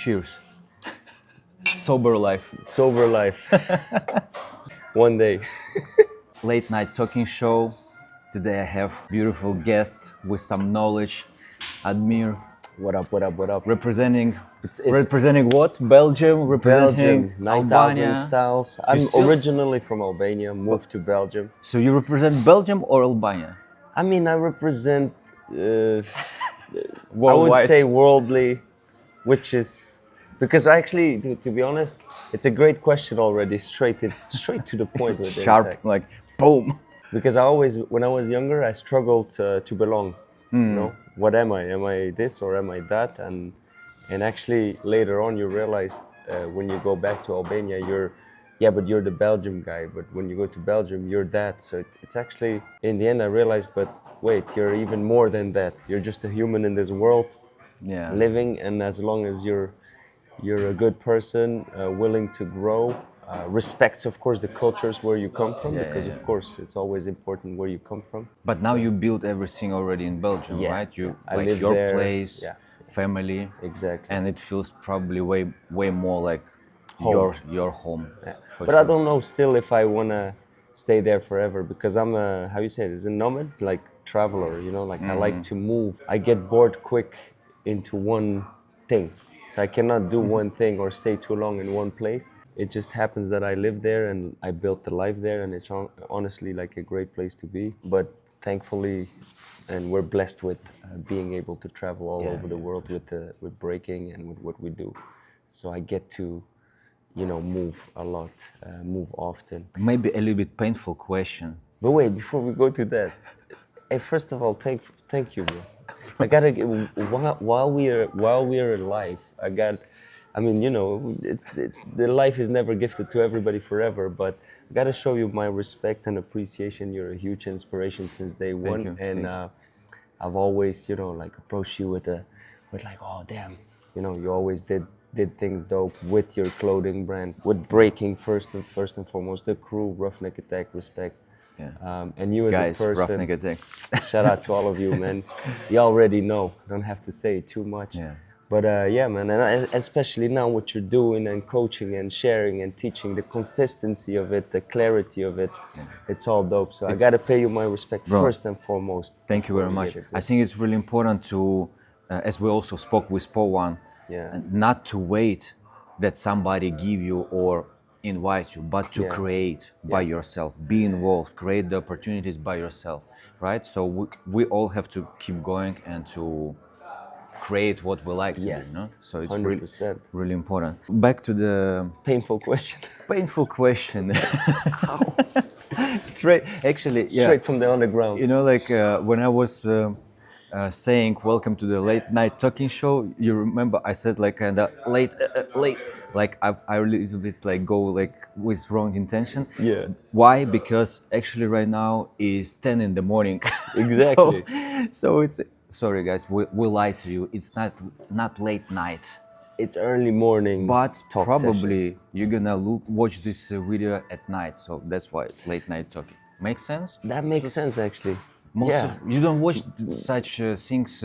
Cheers. Sober life. Sober life. One day. Late night talking show. Today I have beautiful guests with some knowledge. Admir. What up, what up, what up? Representing It's representing what? Belgium, representing Belgium, 9,000 Albania. styles. I'm still- originally from Albania, moved to Belgium. So you represent Belgium or Albania? I mean, I represent, I would Worldwide. say worldly, which is, because actually, to be honest, it's a great question already, straight to the point with Sharp, Intact. like boom. Because I always, when I was younger, I struggled to belong. You know, what am I? Am I this or am I that? And actually later on you realized when you go back to Albania, but you're the Belgium guy. But when you go to Belgium, you're that. So it's actually, in the end, I realized, but wait, you're even more than that. You're just a human in this world, Yeah. living. And as long as you're a good person, willing to grow, respects, of course, the cultures where you come from, because of course it's always important where you come from. But now you built everything already in Belgium, Yeah, right? You I like live your there, place, yeah. family, Exactly. and it feels probably way more like Home. your home. for But I sure. don't know still if I wanna stay there forever, because I'm a, how you say it, is a nomad, like traveler, you know, like I like to move. I get bored quick into one thing. So I cannot do one thing or stay too long in one place. It just happens that I live there and I built a life there, and it's honestly like a great place to be. But thankfully, and we're blessed with being able to travel all over the world with breaking and with what we do. So I get to, you know, move a lot, move often. Maybe a little bit painful question. But wait, before we go to that, hey, first of all, thank you, bro. I gotta while we are alive. I mean, you know, it's the life is never gifted to everybody forever. But I gotta show you my respect and appreciation. You're a huge inspiration since day one, you, and I've always, you know, like approached you with like, oh damn, you know, you always did things dope with your clothing brand, with breaking first and foremost, the crew, Roughneck Attack, respect. Yeah. And you as Guys, a person, Roughneck Attack. shout out to all of you, man. You already know, don't have to say it too much. Yeah. But yeah, man, and especially now what you're doing and coaching and sharing and teaching, the consistency of it, the clarity of it, it's all dope. So I gotta pay you my respect first and foremost. Thank you very before we much. get into I it. think it's really important to, as we also spoke with Po1, Yeah. not to wait that somebody give you or invite you, but to create by yourself, be involved, create the opportunities by yourself, right? So we all have to keep going and to create what we like to do, you know? Yes, So it's 100%. really important. Back to the Painful question. painful question. Straight, actually, Straight from the underground. You know, like when I was saying welcome to the late night talking show, you remember I said like kind of late, like I a little bit like go like with wrong intention. Yeah. Why? Because actually right now is 10 in the morning. Exactly. so it's sorry guys, we lied to you. It's not late night. It's early morning. But talk probably session. you're gonna watch this video at night, so that's why it's late night talking. Makes sense? That makes sense, actually. You don't watch such things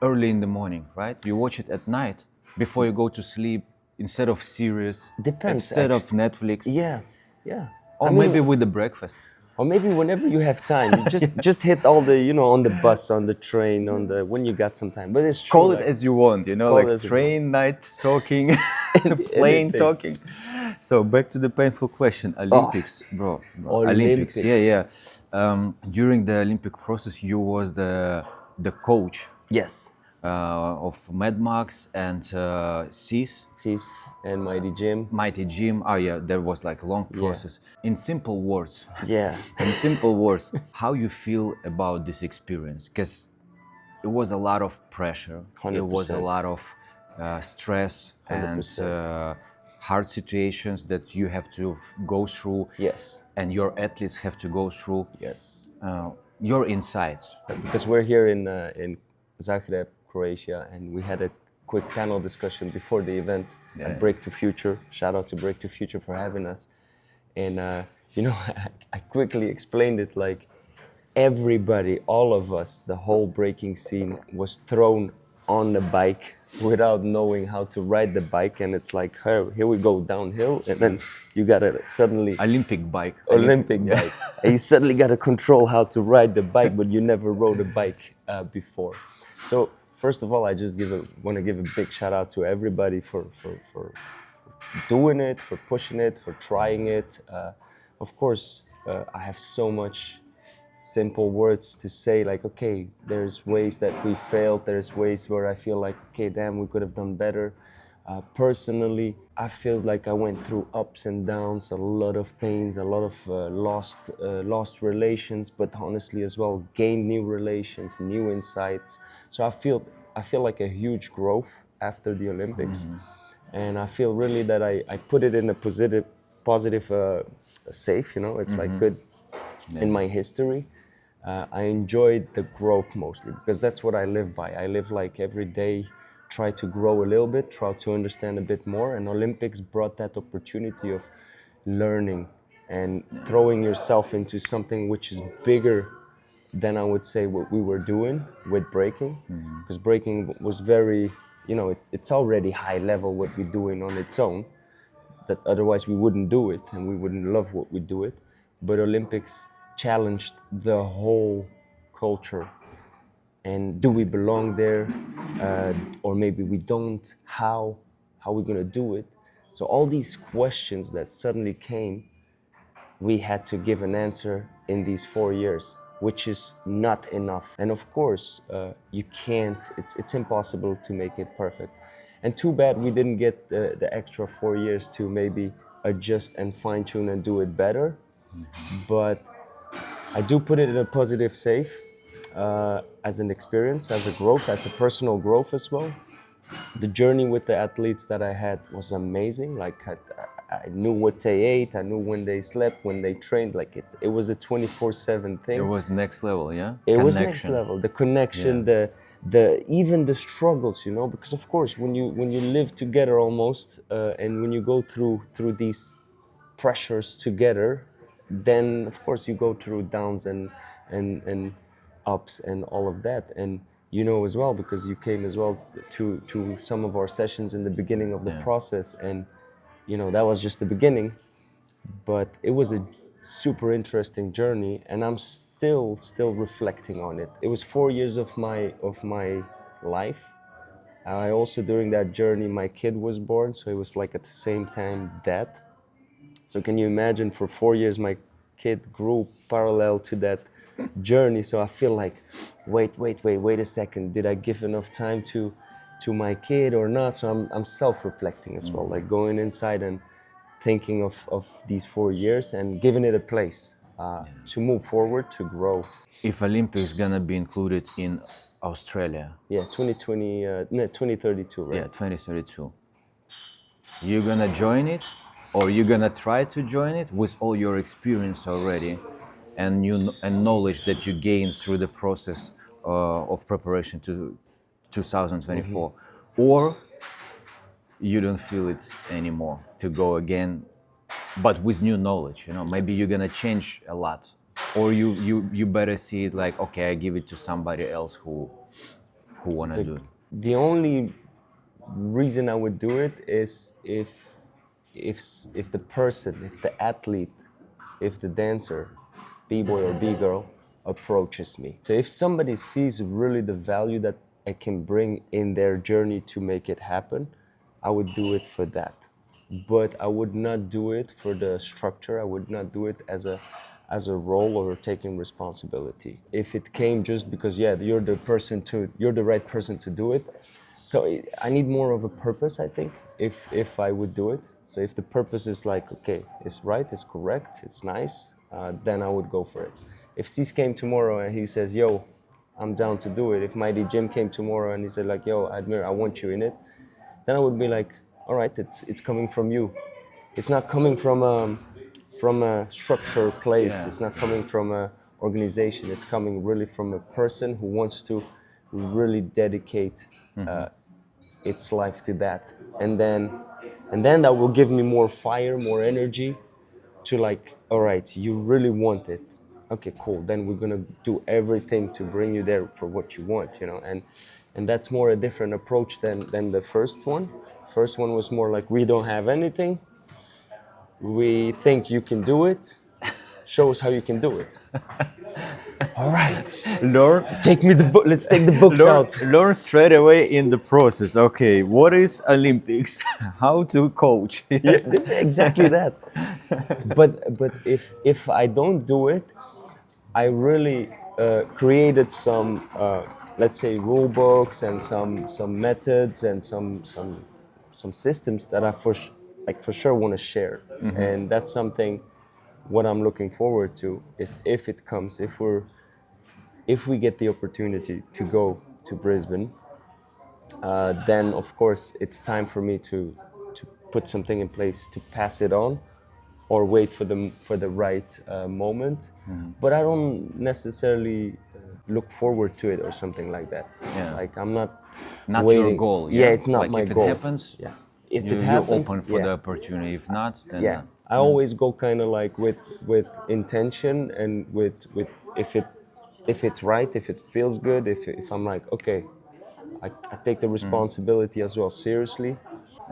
early in the morning, right? You watch it at night before you go to sleep instead of series, Depends, instead of Netflix, Yeah, yeah. or I mean, maybe with the breakfast. or maybe whenever you have time, you just hit all the, you know, on the bus, on the train, on the, when you got some time. But it's true. Call it as you want, you know, Call it like as you train night talking, plane Anything. talking. So back to the painful question, Olympics, bro. Olympics. Olympics. Yeah. During the Olympic process, you was the coach Yes. of Mad Max and Cis, Cis and Mighty Jim. Mighty Jim. Oh yeah, there was like a long process. In simple words, Yeah. in simple words, how you feel about this experience? Because it was a lot of pressure. It was a 100%. lot of stress and 100%. hard situations that you have to go through. Yes. And your athletes have to go through. Yes. Your insights. Because we're here in Zagreb, Croatia, and we had a quick panel discussion before the event at Break to Future. Shout out to Break to Future for having us. And you know, I quickly explained it like everybody, all of us, the whole breaking scene was thrown on the bike without knowing how to ride the bike, and it's like, here we go downhill, and then you gotta suddenly Olympic bike. Olympic Yeah. bike, and you suddenly gotta control how to ride the bike, but you never rode a bike before. So first of all, I just want to give a big shout out to everybody for doing it, for pushing it, for trying it. Of course, I have so much simple words to say, like, okay, there's ways that we failed, there's ways where I feel like, okay, damn, we could have done better. Personally, I feel like I went through ups and downs, a lot of pains, a lot of lost relations, but honestly as well, gained new relations, new insights. So I feel like a huge growth after the Olympics, and I feel really that I put it in a positive safe. It's like good in my history. I enjoyed the growth mostly because that's what I live by. I live like every day, try to grow a little bit, try to understand a bit more. And Olympics brought that opportunity of learning and throwing yourself into something which is bigger than I would say what we were doing with breaking. Because breaking was very, it's already high level what we're doing on its own, that otherwise we wouldn't do it and we wouldn't love what we do it. But Olympics challenged the whole culture. And do we belong there? Or maybe we don't? How are we gonna do it? So all these questions that suddenly came, we had to give an answer in these 4 years, which is not enough. And of course, you can't, it's impossible to make it perfect. And too bad we didn't get the extra 4 years to maybe adjust and fine tune and do it better. But I do put it in a positive safe, as an experience, as a growth, as a personal growth as well. The journey with the athletes that I had was amazing. Like I knew what they ate, I knew when they slept, when they trained. Like it was a 24/7 It thing. was next level, yeah? It was next Connection. level. The connection, Yeah. the even the struggles, because of course when you live together almost, and when you go through these pressures together, then of course you go through downs and ups and all of that. And as well, because you came as well to some of our sessions in the beginning of the Yeah. process, and that was just the beginning, but it was a super interesting journey, and I'm still reflecting on it. It was 4 years of my life. I also, during that journey, my kid was born, so it was like at the same time that. So can you imagine, for 4 years my kid grew parallel to that journey. So I feel like, wait a second, did I give enough time to my kid or not? So I'm self-reflecting as well, like going inside and thinking of these 4 years and giving it a place, to move forward, to grow. If Olympics gonna be included in Australia, Yeah, 2020, no, 2032, right? yeah, 2032, you gonna join it, or you gonna try to join it with all your experience already and and knowledge that you gained through the process of preparation to 2024, or you don't feel it anymore to go again, but with new knowledge. Maybe you're gonna change a lot, or you better see it like, okay, I give it to somebody else who wanna do it. The only reason I would do it is if the person, if the athlete, if the dancer, b-boy or b-girl, approaches me. So if somebody sees really the value that I can bring in their journey to make it happen, I would do it for that. But I would not do it for the structure. I would not do it as a role or taking responsibility. If it came just because, yeah, you're the right person to do it. So I need more of a purpose, I think, if I would do it. So if the purpose is like, okay, it's right, it's correct, it's nice, then I would go for it. If Cis came tomorrow and he says, yo, I'm down to do it. If Mighty Jim came tomorrow and he said like, yo, Admir, I want you in it, then I would be like, all right, it's coming from you. It's not coming from a structured place. Yeah. It's not coming from a organization. It's coming really from a person who wants to really dedicate its life to that, and then that will give me more fire, more energy to, like, all right, you really want it. Okay, cool. Then we're gonna do everything to bring you there for what you want, and and that's more a different approach than the first one. First one was more like, we don't have anything, we think you can do it, show us how you can do it. All right, Learn, take me the book. Let's take the books out. learn straight away in the process. Okay, what is Olympics? How to coach? Yeah, exactly that. But if I don't do it, I really created some let's say rule books and some methods and some systems that I like for sure want to share, and that's something what I'm looking forward to is if it comes, if we get the opportunity to go to Brisbane, then of course it's time for me to put something in place to pass it on, or wait for the right moment. But I don't necessarily look forward to it or something like that. Yeah. Like I'm not Not your waiting. goal. Yeah, Yeah, it's not like my if it goal. happens, Yeah, if it you happens, open for yeah, the opportunity. If not, then yeah. I always go kind of like with intention and with if it's right, if it feels good, if I'm like okay, I take the responsibility as well seriously.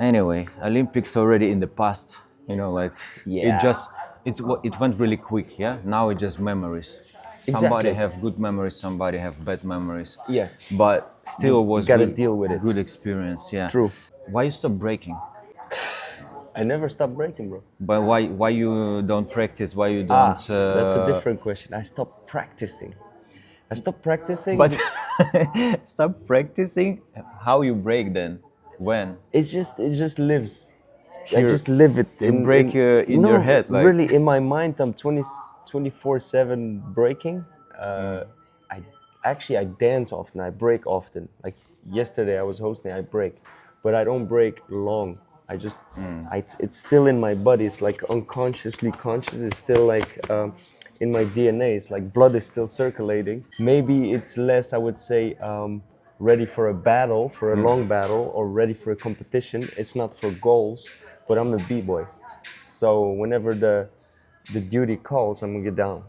Anyway, Olympics already in the past. You know, like it Yeah, just it went really quick. Yeah, now it's just memories. Somebody exactly. have good memories, somebody have bad memories. Yeah, But still you was gotta deal with it. good experience. Yeah. True. Why you stop breaking? I never stop breaking, bro. But why you don't practice? Why you don't? That's a different question. I stopped practicing. I stopped practicing. But stop practicing. How you break then? When? It just lives. I You just live it you break in your no, head like. really in my mind. I'm 24/7 breaking. I actually I dance often. I break often. Like yesterday, I was hosting. I break, but I don't break long. I just, it's still in my body. It's like unconsciously conscious. It's still like in my DNA. It's like blood is still circulating. Maybe it's less, I would say, ready for a battle, for a long battle, or ready for a competition. It's not for goals, but I'm a b-boy. So whenever the duty calls, I'm gonna get down.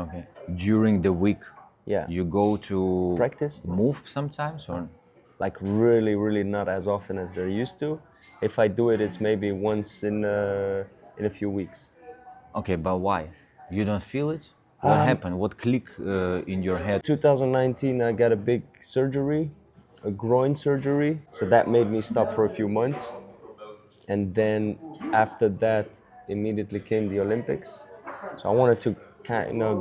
Okay. During the week, Yeah. you go to Practice? No. move sometimes or Like really, really not as often as they're used to. If I do it, it's maybe once in a few weeks. okay, but why? You don't feel it? What happened? What click in your head? 2019, I got a big surgery, a groin surgery. So that made me stop for a few months. And then after that, immediately came the Olympics. So I wanted to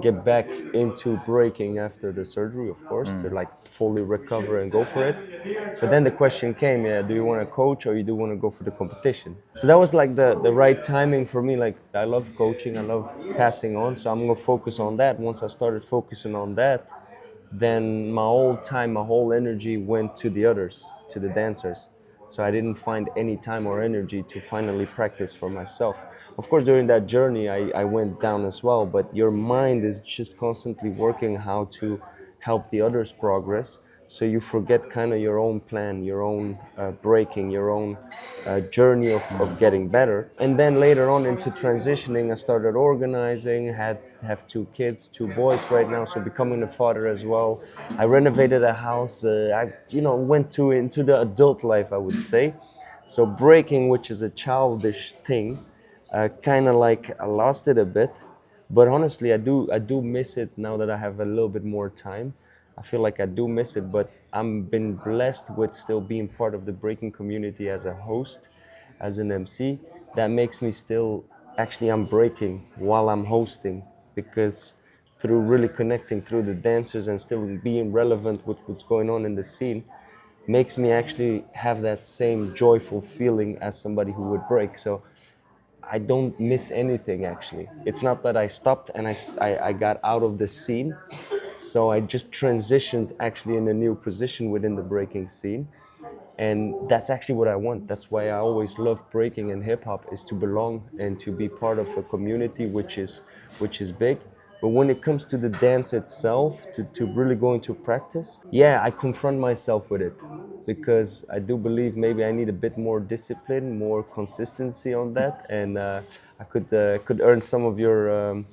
get back into breaking after the surgery, of course, to like fully recover and go for it. But then the question came, yeah, do you want to coach or you do want to go for the competition? So that was like the right timing for me. Like I love coaching, I love passing on, so I'm gonna focus on that. Once I started focusing on that, then my whole time, my whole energy went to the others, to the dancers. So I didn't find any time or energy to finally practice for myself. Of course, during that journey, I went down as well, but your mind is just constantly working how to help the others progress. So you forget kind of your own plan, your own breaking, your own journey of getting better. And then later on into transitioning, I started organizing, have two kids, two boys right now, so becoming a father as well. I renovated a house. I went to into the adult life, I would say. So breaking, which is a childish thing, kind of like I lost it a bit. But honestly, I do miss it now that I have a little bit more time. I feel like I do miss it, but I'm been blessed with still being part of the breaking community as a host, as an MC. That makes me still actually I'm breaking while I'm hosting, because through really connecting through the dancers and still being relevant with what's going on in the scene makes me actually have that same joyful feeling as somebody who would break. So I don't miss anything actually. It's not that I stopped and I got out of the scene. So I just transitioned actually in a new position within the breaking scene. And that's actually what I want. That's why I always love breaking and hip hop, is to belong and to be part of a community which is big. But when it comes to the dance itself, to really go into practice, yeah, I confront myself with it, because I do believe maybe I need a bit more discipline, more consistency on that, and I could earn some of your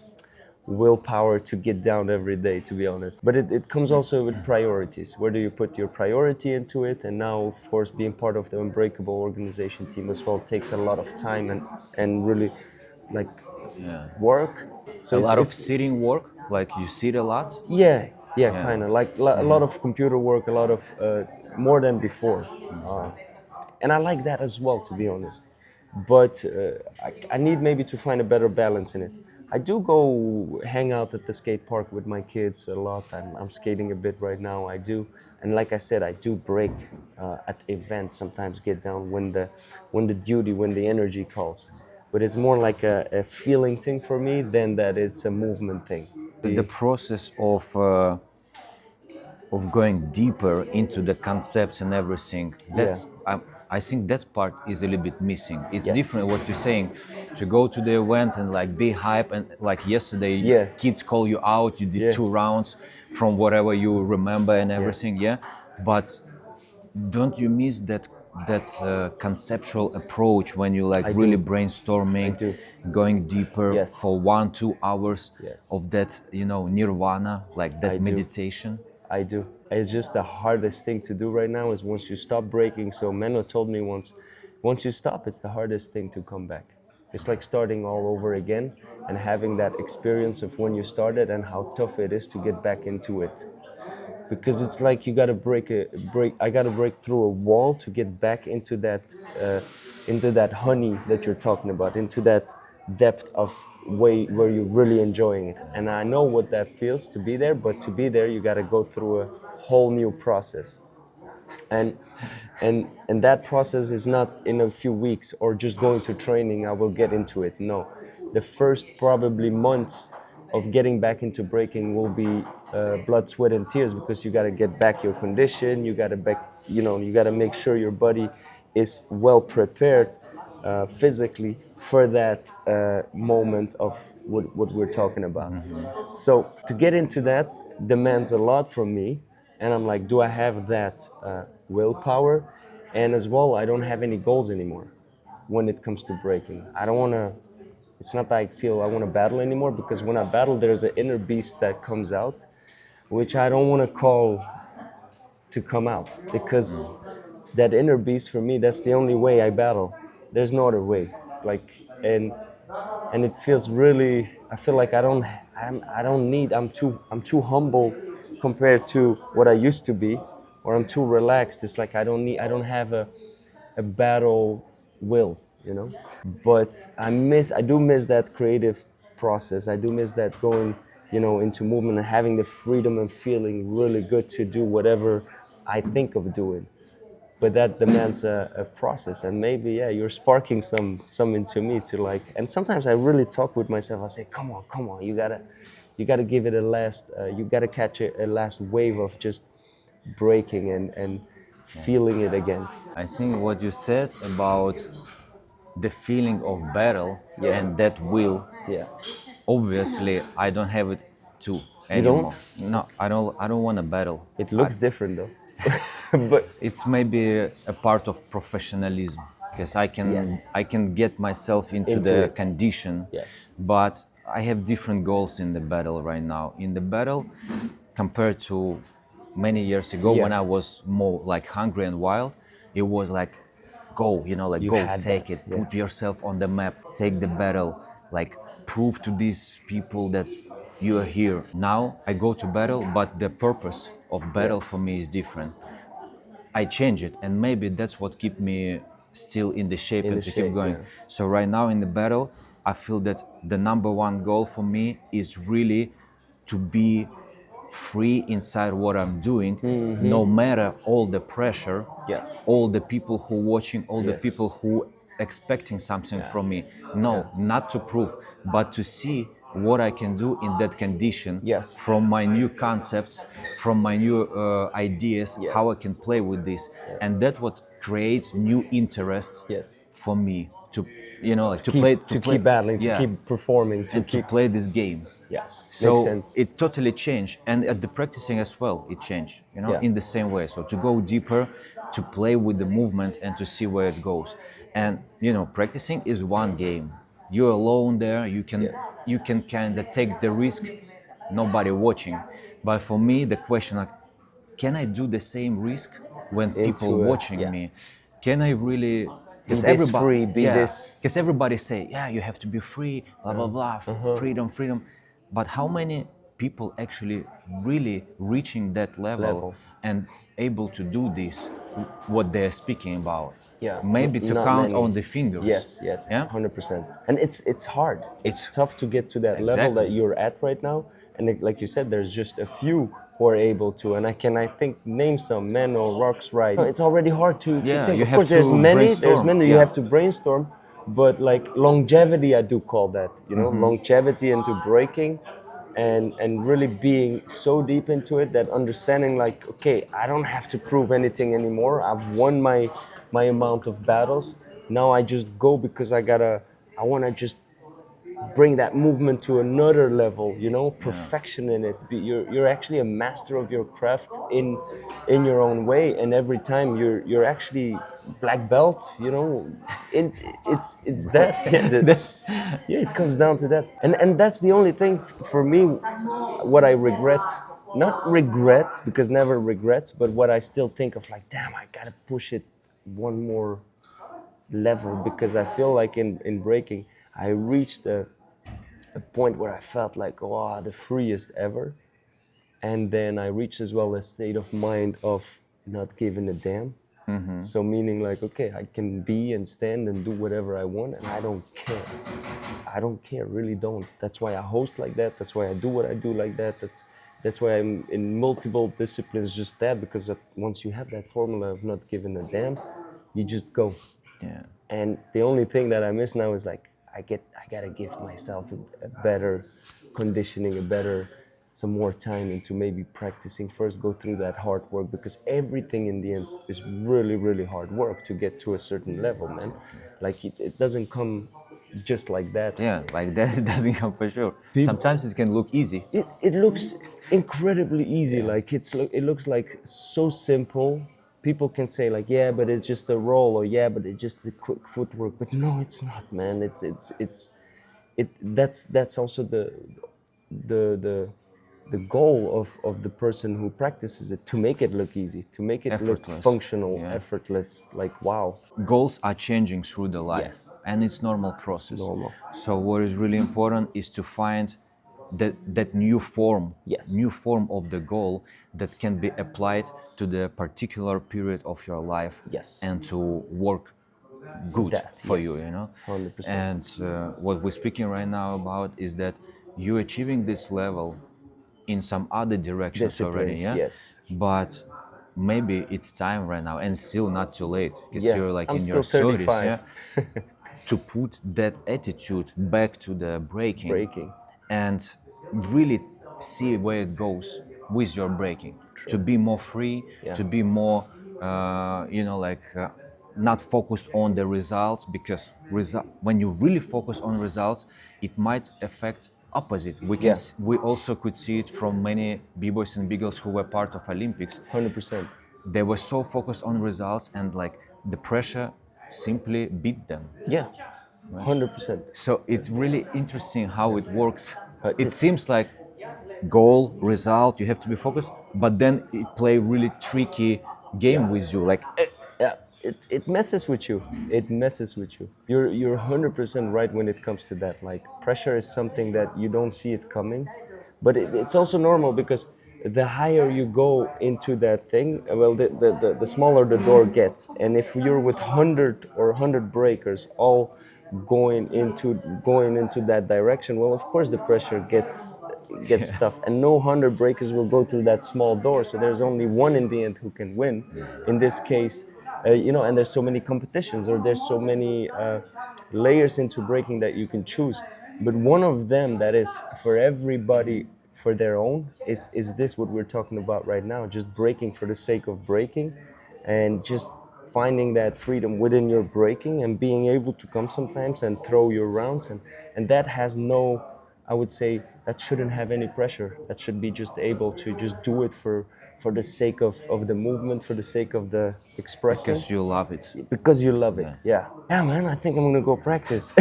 willpower to get down every day, to be honest. But it comes also with priorities. Where do you put your priority into it? And now, of course, being part of the Unbreakable organization team as well takes a lot of time and really like Yeah. work. So A it's lot of it's sitting work, like you sit a lot. yeah, yeah, Yeah. kind of like a lot of computer work, a lot of more than before, and I like that as well, to be honest. But I need maybe to find a better balance in it. I do go hang out at the skate park with my kids a lot. I'm skating a bit right now. I do, and like I said, I do break at events. Sometimes get down when the energy calls. But it's more like a feeling thing for me than that it's a movement thing. The process of going deeper into the concepts and everything, Yeah. I think that part is a little bit missing. It's Yes. different what you're saying, to go to the event and like be hype, and like yesterday Yeah. kids call you out, you did Yeah. 2 rounds from whatever you remember and Yeah. everything, yeah. But don't you miss that conceptual approach when you like I really do. I brainstorming, do. going deeper Yes. for 1 2 hours Yes. of that, nirvana, like I that do. meditation? I do. It's just the hardest thing to do right now is once you stop breaking. So Menno told me once you stop, it's the hardest thing to come back. It's like starting all over again and having that experience of when you started and how tough it is to get back into it. Because it's like you gotta break. I gotta break through a wall to get back into that honey that you're talking about, into that depth of way where you're really enjoying it. And I know what that feels to be there, but to be there, you gotta go through a whole new process. And and that process is not in a few weeks or just going to training I will get into it. No, the first probably months of getting back into breaking will be blood, sweat, and tears, because you got to get back your condition. You got to back, you got to make sure your body is well prepared physically for that moment of what we're talking about. So to get into that demands a lot from me, and I'm like, do I have that willpower? And as well, I don't have any goals anymore when it comes to breaking. I don't want to. It's not that I feel I want to battle anymore, because when I battle, there's an inner beast that comes out, which I don't want to call to come out, because that inner beast for me, that's the only way I battle. There's no other way. Like, and it feels really, I feel like I don't need, I'm too humble compared to what I used to be, or I'm too relaxed. It's like I don't have a battle will, you know. But I do miss that creative process. I do miss that going, into movement and having the freedom and feeling really good to do whatever I think of doing. But that demands a process, and maybe, yeah, you're sparking some into me to like. And sometimes I really talk with myself. I say, come on, you gotta give it a last, you gotta catch a last wave of just breaking and feeling it again. I think what you said about the feeling of battle Yeah. and that will, Yeah. obviously I don't have it too You don't? anymore. No, I don't want to battle. It looks different though. But It's maybe a part of professionalism, because I can yes, I can get myself into into the it. condition, Yes. but I have different goals in the battle right now. In the battle, compared to many years ago Yeah. when I was more like hungry and wild, it was like go, like You go, had take that. it, Yeah. put yourself on the map, take the battle, like prove to these people that you are here. Now I go to battle, but the purpose of Yeah. battle for me is different. I change it, and maybe that's what keep me still in the shape In the and to keep shape. going. Yeah. So right now in the battle, I feel that the number one goal for me is really to be free inside what I'm doing, no matter all the pressure, Yes. all the people who watching, all the Yes. people who expecting something Yeah. from me. Yeah. No, not to prove, but to see what I can do in that condition, Yes. from my new concepts, from my new ideas, how I Yes. can play with this, Yeah. and that what creates new interest Yes. for me to, like To keep battling, to yeah, keep performing, to and to keep. play this game. Yes. Makes So sense. it totally changed, and at the practicing as well, it changed. Yeah. In the same way. So to go deeper, to play with the movement, and to see where it goes. And practicing is one game. you're alone there. You can kind of take the risk, nobody watching. But for me, the question like, can I do the same risk when people Into a, watching yeah, me? Can I really? be Because this everybody, free, be yeah, this, because everybody say, yeah, you have to be free, blah blah blah, freedom, freedom. But how many people actually really reaching that level level. and able to do this, what they're speaking about? Yeah, Maybe to not count many. on the fingers. Yes, yes, Yeah, 100%. And it's hard. It's it's tough to get to that level that exactly. you're at right now. And like you said, there's just a few who are able to. And I think, name some men or rocks right. It's already hard to Yeah, think. you Of have course, there's to many. There's brainstorm. many you Yeah, have to brainstorm. But like longevity, I do call that. Longevity into breaking and really being so deep into it that understanding like, okay, I don't have to prove anything anymore. I've won my amount of battles. Now I just go because I want to just bring that movement to another level, yeah. perfection in it. You're actually a master of your craft in your own way, and every time you're actually black belt, in, it's that. Yeah, That's yeah, it comes down to that. And that's the only thing for me, what I regret, not regret, because never regrets, but what I still think of, like, damn, I gotta push it one more level, because I feel like in breaking, I reached a point where I felt like, wow, the freest ever. And then I reached as well a state of mind of not giving a damn. So meaning like, okay, I can be and stand and do whatever I want, and I don't care. I don't care, really don't. That's why I host like that. That's why I do what I do like that. That's why I'm in multiple disciplines, just that, because once you have that formula of not giving a damn, you just go. yeah. And the only thing that I miss now is like, I gotta give myself a better conditioning, some more time into maybe practicing first, go through that hard work, because everything in the end is really, really hard work to get to a certain level, man. Like it doesn't come just like that. Yeah, like that doesn't come for sure. People, Sometimes it can look easy. it looks incredibly easy. Yeah. Like it looks like so simple. People can say like, yeah, but it's just a roll, or yeah, but it's just a quick footwork. But no, it's not, man. That's also the the the goal of the person who practices it, to make it look easy, to make it look Effortless. functional, Yeah. effortless. Like, wow, Goals are changing through the life, yes, and it's normal it's process. normal. So what is really important is to find that Yes, new form of the goal that can be applied to the particular period of your life yes, and to work good that, for you, yes, 100%. And what we're speaking right now about is that you achieving this level in some other directions already, Disciplines, yeah. yes. But maybe it's time right now, and still not too late, because Yeah, you're like I'm in your still 30s, yeah, 35. to put that attitude back to the breaking Breaking. and really see where it goes with your breaking, to True. be more free, Yeah. to be more not focused on the results, because when you really focus on results, it might affect opposite. Yeah. We also could see it from many b-boys and b-girls who were part of Olympics. 100%. They were so focused on results, and like the pressure simply beat them. Yeah. 100%. So it's really interesting how it works. It It's seems like goal, result, you have to be focused, but then it play really tricky game yeah. with you. Like, Yeah, it messes with you. It messes with you. You're 100% right when it comes to that. Like, pressure is something that you don't see it coming, but it's also normal, because the higher you go into that thing, well, the smaller the door gets. And if you're with 100 or 100 breakers all going into that direction, well, of course the pressure gets yeah, tough, and no 100 breakers will go through that small door, so there's only one in the end who can win. In this case, and there's so many competitions, or there's so many layers into breaking that you can choose, but one of them that is for everybody, for their own, is this what we're talking about right now, just breaking for the sake of breaking, and just finding that freedom within your breaking, and being able to come sometimes and throw your rounds, and that has no, I would say, that shouldn't have any pressure. That should be just able to just do it for the sake of the movement, for the sake of the expressing, because you love it. because you love it. Yeah. Yeah. Yeah, man, I think I'm gonna go practice.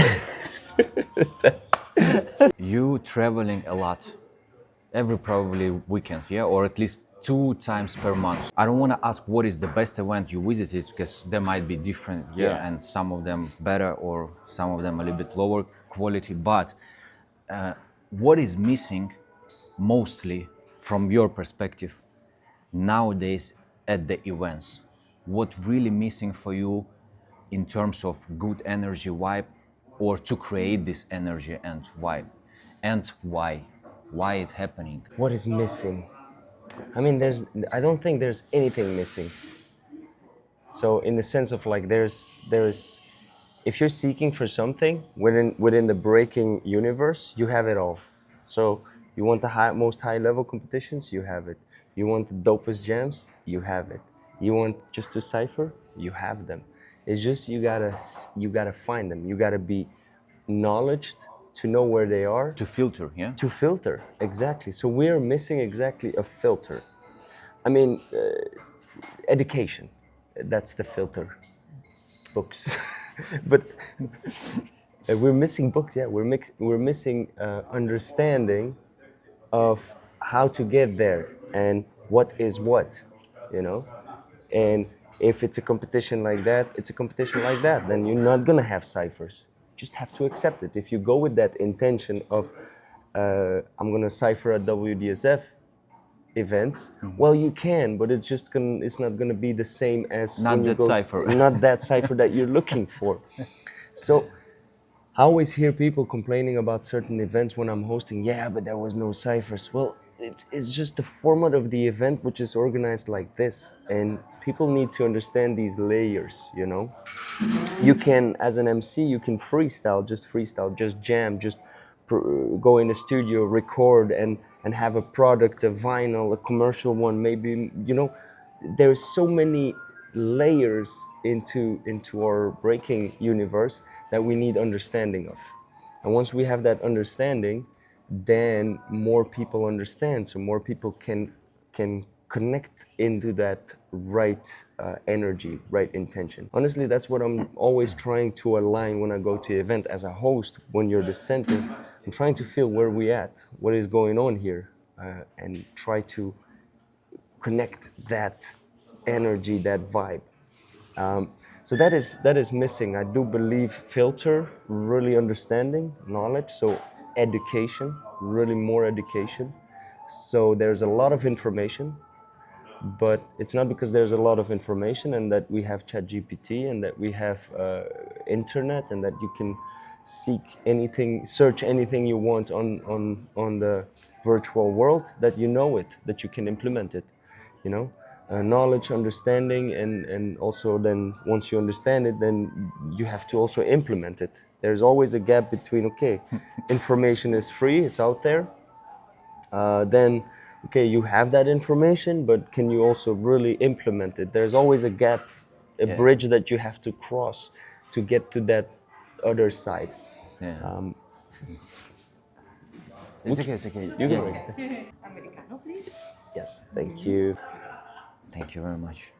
You traveling a lot, every probably weekend, yeah, or at least 2 times per month. I don't want to ask what is the best event you visited because they might be different, yeah, Yeah. and some of them better or some of them a little bit lower quality. But what is missing mostly from your perspective nowadays at the events? What really missing for you in terms of good energy vibe or to create this energy and vibe? And why? Why it happening? What is missing? I mean, I don't think there's anything missing. So in the sense of like, if you're seeking for something within the breaking universe, you have it all. So you want the most high level competitions, you have it. You want the dopest jams, you have it. You want just to cipher, you have them. It's just you gotta find them. You gotta be knowledged to know where they are, To filter, yeah? to filter exactly. So we're missing exactly a filter. I mean, education. That's the filter. Books, but we're missing books. Yeah, we're missing understanding of how to get there and what is what, you know. And if it's a competition like that, it's a competition like that. Then you're not gonna have ciphers. Just have to accept it. If you go with that intention of I'm gonna cipher at WDSF events, well, you can, but it's not gonna be the same as Not when you that go cipher. not that cipher that you're looking for. So I always hear people complaining about certain events when I'm hosting. Yeah, but there was no ciphers. Well, it's just the format of the event, which is organized like this, and people need to understand these layers. You know, you can, as an MC, you can freestyle, just jam, just go in the studio, record, and have a product, a vinyl, a commercial one, maybe, you know. There's so many layers into our breaking universe that we need understanding of. And once we have that understanding, then more people understand, so more people can connect into that right energy, right intention. Honestly, that's what I'm always trying to align when I go to an event as a host. When you're the center, I'm trying to feel where we at, what is going on here, and try to connect that energy, that vibe. So that is missing. I do believe filter, really understanding, knowledge. So education, really more education. So there's a lot of information, but it's not because there's a lot of information and that we have ChatGPT and that we have internet and that you can seek anything, search anything you want on the virtual world, that you know it, that you can implement it, you know. Knowledge, understanding, and also then once you understand it, then you have to also implement it. There's always a gap between, okay, information is free, it's out there, then okay, you have that information, but can you also really implement it? There's always a gap, a Yeah. bridge that you have to cross to get to that other side. Yeah. It's okay. You Yeah, go. yeah. Americano, please. Yes, thank you. Thank you very much.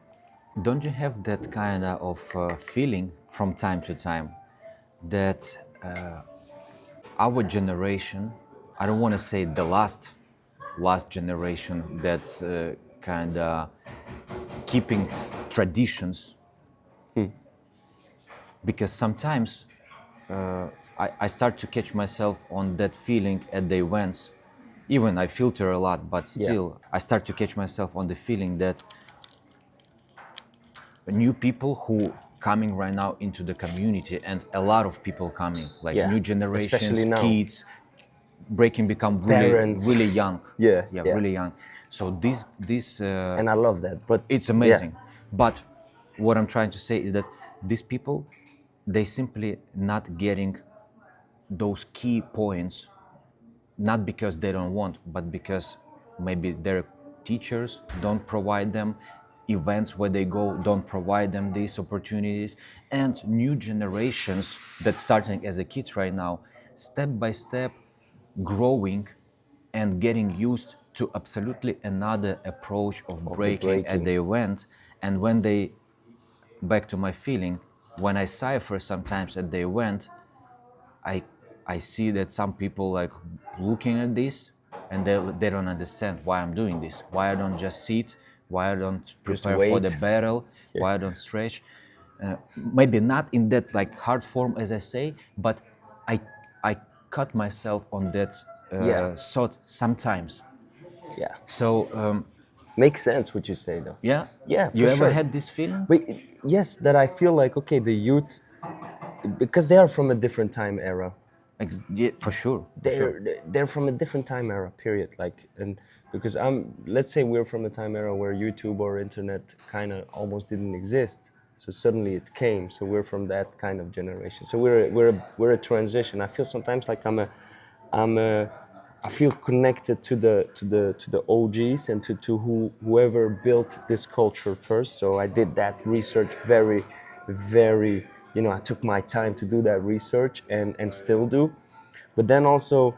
Don't you have that kind of feeling from time to time that our generation, I don't want to say the last generation that's kind of keeping traditions, because sometimes I start to catch myself on that feeling at the events. Even I filter a lot, but Yeah. still I start to catch myself on the feeling that new people who coming right now into the community, and a lot of people coming, like Yeah, new generations, especially now. kids, breaking become really Parents. really young. Yeah, Yeah, yeah. really young. So this And I love that. But it's yeah. amazing. But what I'm trying to say is that these people, they simply not getting those key points, not because they don't want, but because maybe their teachers don't provide them, events where they go don't provide them these opportunities, and new generations that starting as a kids right now, step by step, growing and getting used to absolutely another approach of Of the breaking at breaking. the event. And when they, back to my feeling, when I cipher sometimes at the event, I I see that some people like looking at this and they don't understand why I'm doing this, why I don't just sit, why I don't Just prepare for the wait. battle, Yeah. why I don't stretch. Maybe not in that like hard form as I say, but I I cut myself on that Yeah. thought sometimes. Yeah. So Makes sense what you say though. yeah, Yeah, for you ever sure. had this feeling? But yes, that I feel like okay, the youth, because they are from a different time era. Yeah, for sure, for sure. They're from a different time era. Period. Like, and because let's say we're from a time era where YouTube or internet kind of almost didn't exist. So suddenly it came. So we're from that kind of generation. So we're a transition. I feel sometimes like I'm a I feel connected to the OGs and to whoever built this culture first. So I did that research very, I took my time to do that research and still do. But then also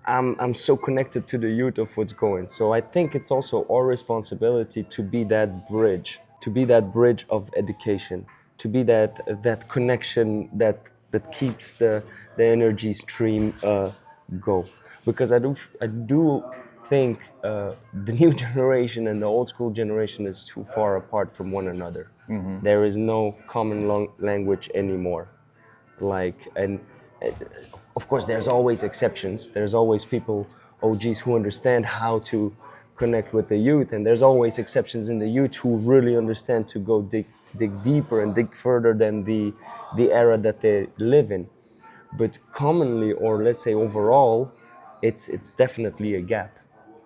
I'm so connected to the youth of what's going. So I think it's also our responsibility to be that bridge of education, to be that connection that keeps the energy stream go. Because I do think the new generation and the old school generation is too far apart from one another. There is no common language anymore, like, and uh, of course there's always exceptions, there's always people, OGs, who understand how to connect with the youth, and there's always exceptions in the youth who really understand to go dig deeper and dig further than the era that they live in. But commonly, or let's say overall, it's definitely a gap.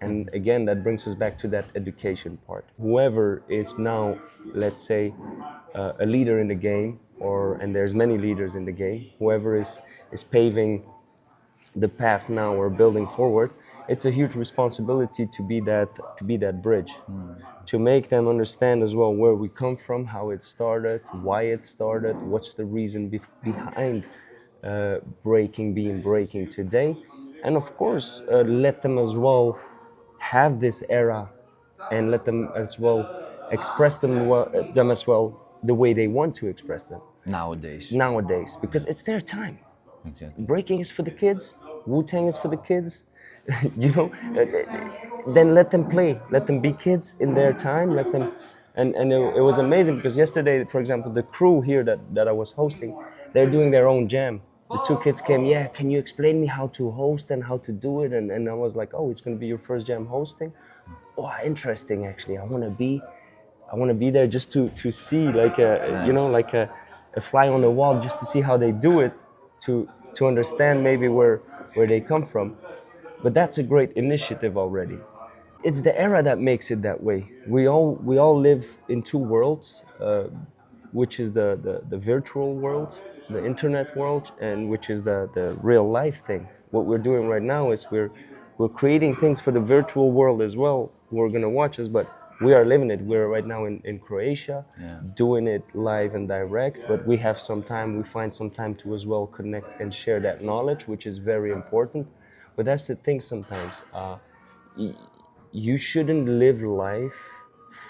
And again, that brings us back to that education part. Whoever is now, let's say, a leader in the game, or and there's many leaders in the game, whoever is paving the path now or building forward, it's a huge responsibility to be that bridge, to make them understand as well where we come from, how it started, why it started, what's the reason behind breaking today, and of course let them as well have this era, and let them as well express them as well the way they want to express them Nowadays. nowadays, because it's their time. Exactly. Breaking is for the kids, Wu-Tang is for the kids. you know, then let them play, let them be kids in their time, let them. And it was amazing because yesterday, for example, the crew here that I was hosting, they're doing their own jam. The two kids came, yeah, can you explain me how to host and how to do it? And I was like, oh, it's going to be your first jam hosting. Oh, interesting, actually. I want to be there just to see, like a Nice. like a fly on the wall, just to see how they do it, to understand maybe where they come from. But that's a great initiative already. It's the era that makes it that way. We all live in two worlds, which is the virtual world, the internet world, and which is the real life thing. What we're doing right now is we're creating things for the virtual world as well, who are gonna watch us, but we are living it. We're right now in Croatia, Yeah. doing it live and direct, but we have some time, we find some time to as well connect and share that knowledge, which is very important. But that's the thing sometimes. You shouldn't live life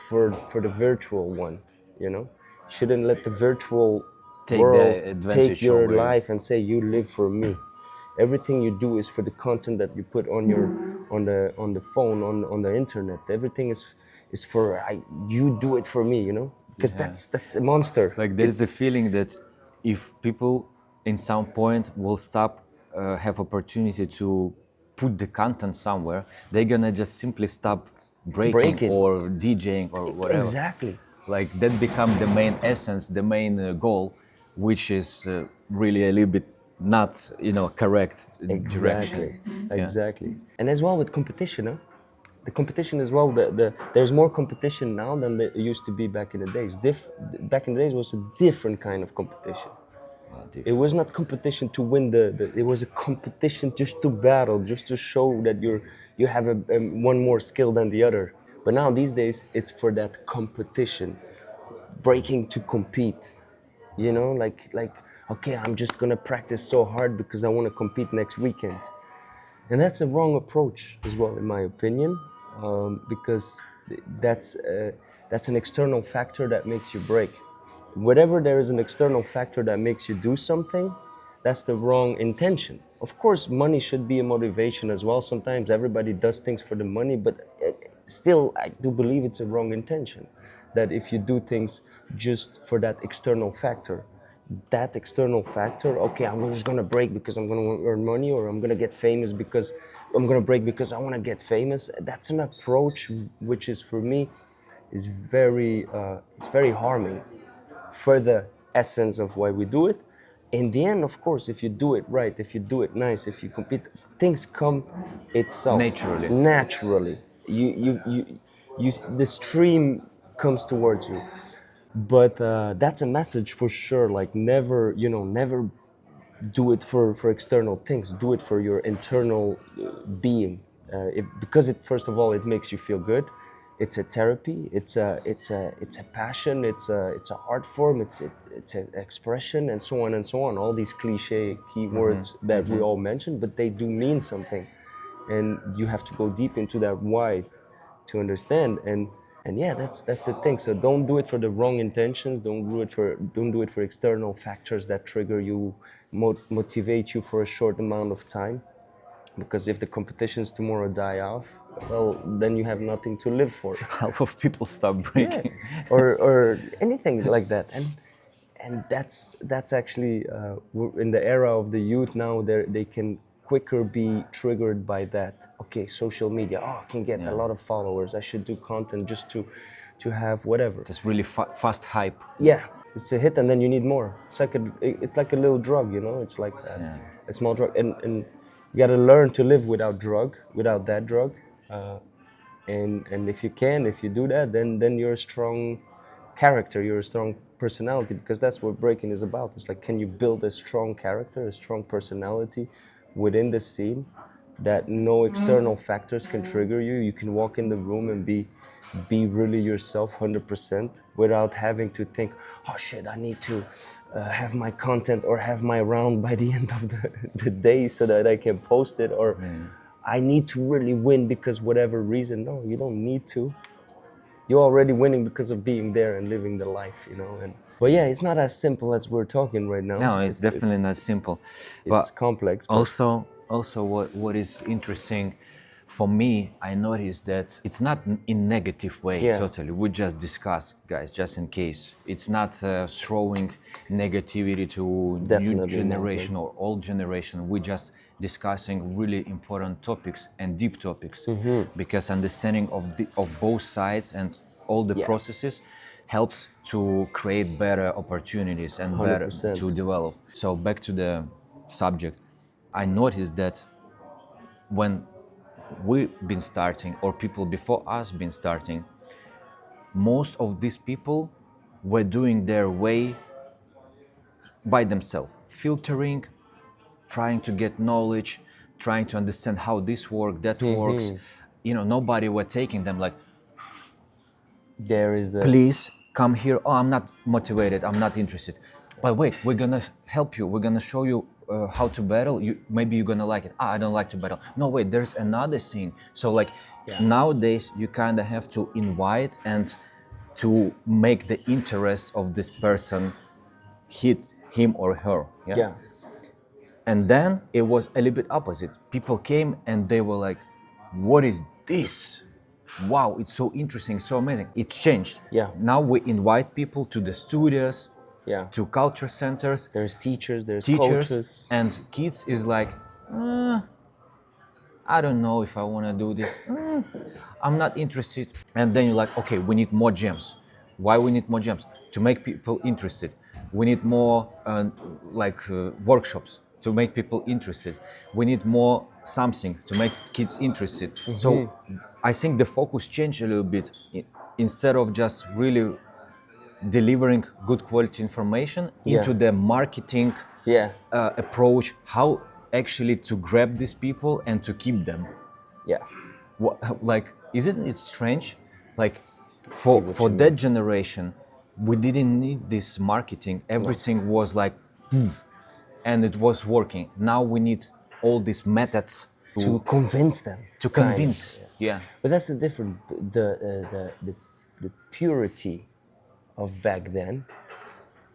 for the virtual one, you know. Shouldn't let the virtual Take world the take advantage your over you. life and say you live for me. Everything you do is for the content that you put on the phone, on the internet. Everything is for you do it for me, because Yeah. that's a monster. Like there's a feeling that if people in some point will stop have opportunity to put the content somewhere, they're gonna just simply stop breaking Breaking. or DJing or whatever. Exactly. Like that become the main essence, the main goal, which is really a little bit not correct direction. Exactly, Yeah. exactly. And as well with competition, huh? The competition as well. There's more competition now than there used to be back in the days. Back in the days was a different kind of competition. It was not competition to win it was a competition just to battle, just to show that you have one more skill than the other. But now these days it's for that competition, breaking to compete. Like okay, I'm just gonna practice so hard because I want to compete next weekend. And that's a wrong approach as well, in my opinion, because that's an external factor that makes you break. Whatever there is an external factor that makes you do something, that's the wrong intention. Of course, money should be a motivation as well. Sometimes everybody does things for the money, but still, I do believe it's a wrong intention. That if you do things just for that external factor, okay, I'm just gonna break because I'm gonna earn money, or I'm gonna get famous because I'm gonna break because I wanna get famous. That's an approach which is, for me, is it's very harming for the essence of why we do it. In the end, of course, if you do it right, if you do it nice, if you compete, things come itself Naturally. naturally. The stream comes towards you. But that's a message for sure. Like, never, never do it for external things. Do it for your internal being, because it, first of all, it makes you feel good. It's a therapy. It's a passion. It's a art form. It's an expression, and so on and so on. All these cliche keywords that we all mention, but they do mean something, and you have to go deep into that why to understand. And yeah, that's the thing. So don't do it for the wrong intentions. Don't do it for external factors that trigger you, motivate you for a short amount of time. Because if the competitions tomorrow die off, well, then you have nothing to live for. Half of people stop Yeah, breaking. or anything like that. And that's actually, we're in the era of the youth now. They can quicker be triggered by that. Okay, social media. Oh, I can get a Yeah. lot of followers. I should do content just to have whatever. Just really fast hype. Yeah, it's a hit, and then you need more. It's like a little drug, It's like Yeah. a small drug, and you got to learn to live without that drug. And if you do that, then you're a strong character, you're a strong personality, because that's what breaking is about. It's like, can you build a strong character, a strong personality within the scene, that no external factors can trigger you. You can walk in the room and be really yourself 100% without having to think, oh shit, I need to have my content or have my round by the end of the day so that I can post it, or I need to really win because whatever reason. No, you don't need to. You're already winning because of being there and living the life. But yeah, it's not as simple as we're talking right now. No, it's definitely not simple. It's But complex. But also what is interesting for me, I noticed that it's not in negative way. Yeah. Totally. We just discuss, guys, just in case. It's not throwing negativity to Definitely new not, generation or old generation. We just discussing really important topics and deep topics, because understanding of both sides and all the Yeah. processes helps to create better opportunities and better 100%. to develop. So back to the subject, I noticed that when we've been starting, or people before us been starting, most of these people were doing their way by themselves, filtering, trying to get knowledge, trying to understand how this works, that works. Nobody were taking them like, there is the please come here. Oh, I'm not motivated, I'm not interested. But wait, we're gonna help you, we're gonna show you how to battle. Maybe you're gonna like it. I don't like to battle. No, wait, there's another thing. So like, nowadays you kind of have to invite and to make the interest of this person hit him or her. yeah. And then it was a little bit opposite. People came and they were like, what is this? Wow, it's so interesting, it's so amazing. It changed. Yeah. Now we invite people to the studios, Yeah. to culture centers, There's teachers, there's teachers, coaches. and kids is like, I don't know if I want to do this. I'm not interested. And then you're like, okay, we need more gems. Why we need more gems? To make people interested. We need more workshops to make people interested. We need more something to make kids interested. So I think the focus changed a little bit. Instead of just really delivering good quality information into the marketing Yeah. approach, how actually to grab these people and to keep them. Yeah. Like, isn't it strange? Like, See for what for you that mean. generation, we didn't need this marketing. Everything was like, and it was working. Now we need all these methods To convince them. to kind of. convince. Yeah. But that's the different, the purity of back then.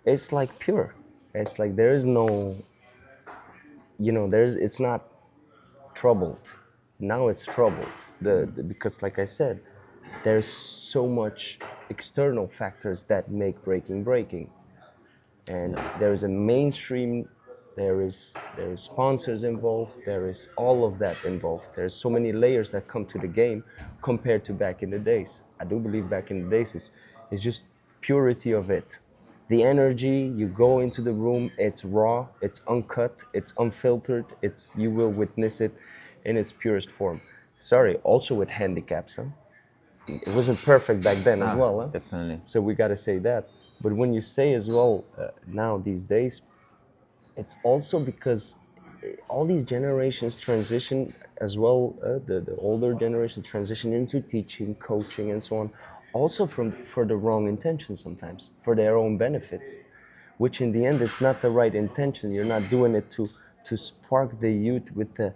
It's like pure. It's like there is no you know, it's not troubled. Now it's troubled. Because, like I said, there's so much external factors that make breaking. And there is a mainstream, there is sponsors involved, there is all of that involved. There's so many layers that come to the game compared to back in the days. I do believe back in the days is just purity of it. The energy, you go into the room, it's raw, it's uncut, it's unfiltered, it's you will witness it in its purest form. Sorry, also with handicaps, huh? It wasn't perfect back then as well, huh? Definitely. So we got to say that. But when you say as well, now these days, it's also because all these generations transition as well, the older generation transition into teaching, coaching, and so on, also for the wrong intention sometimes, for their own benefits, which in the end it's not the right intention. You're not doing it to spark the youth with the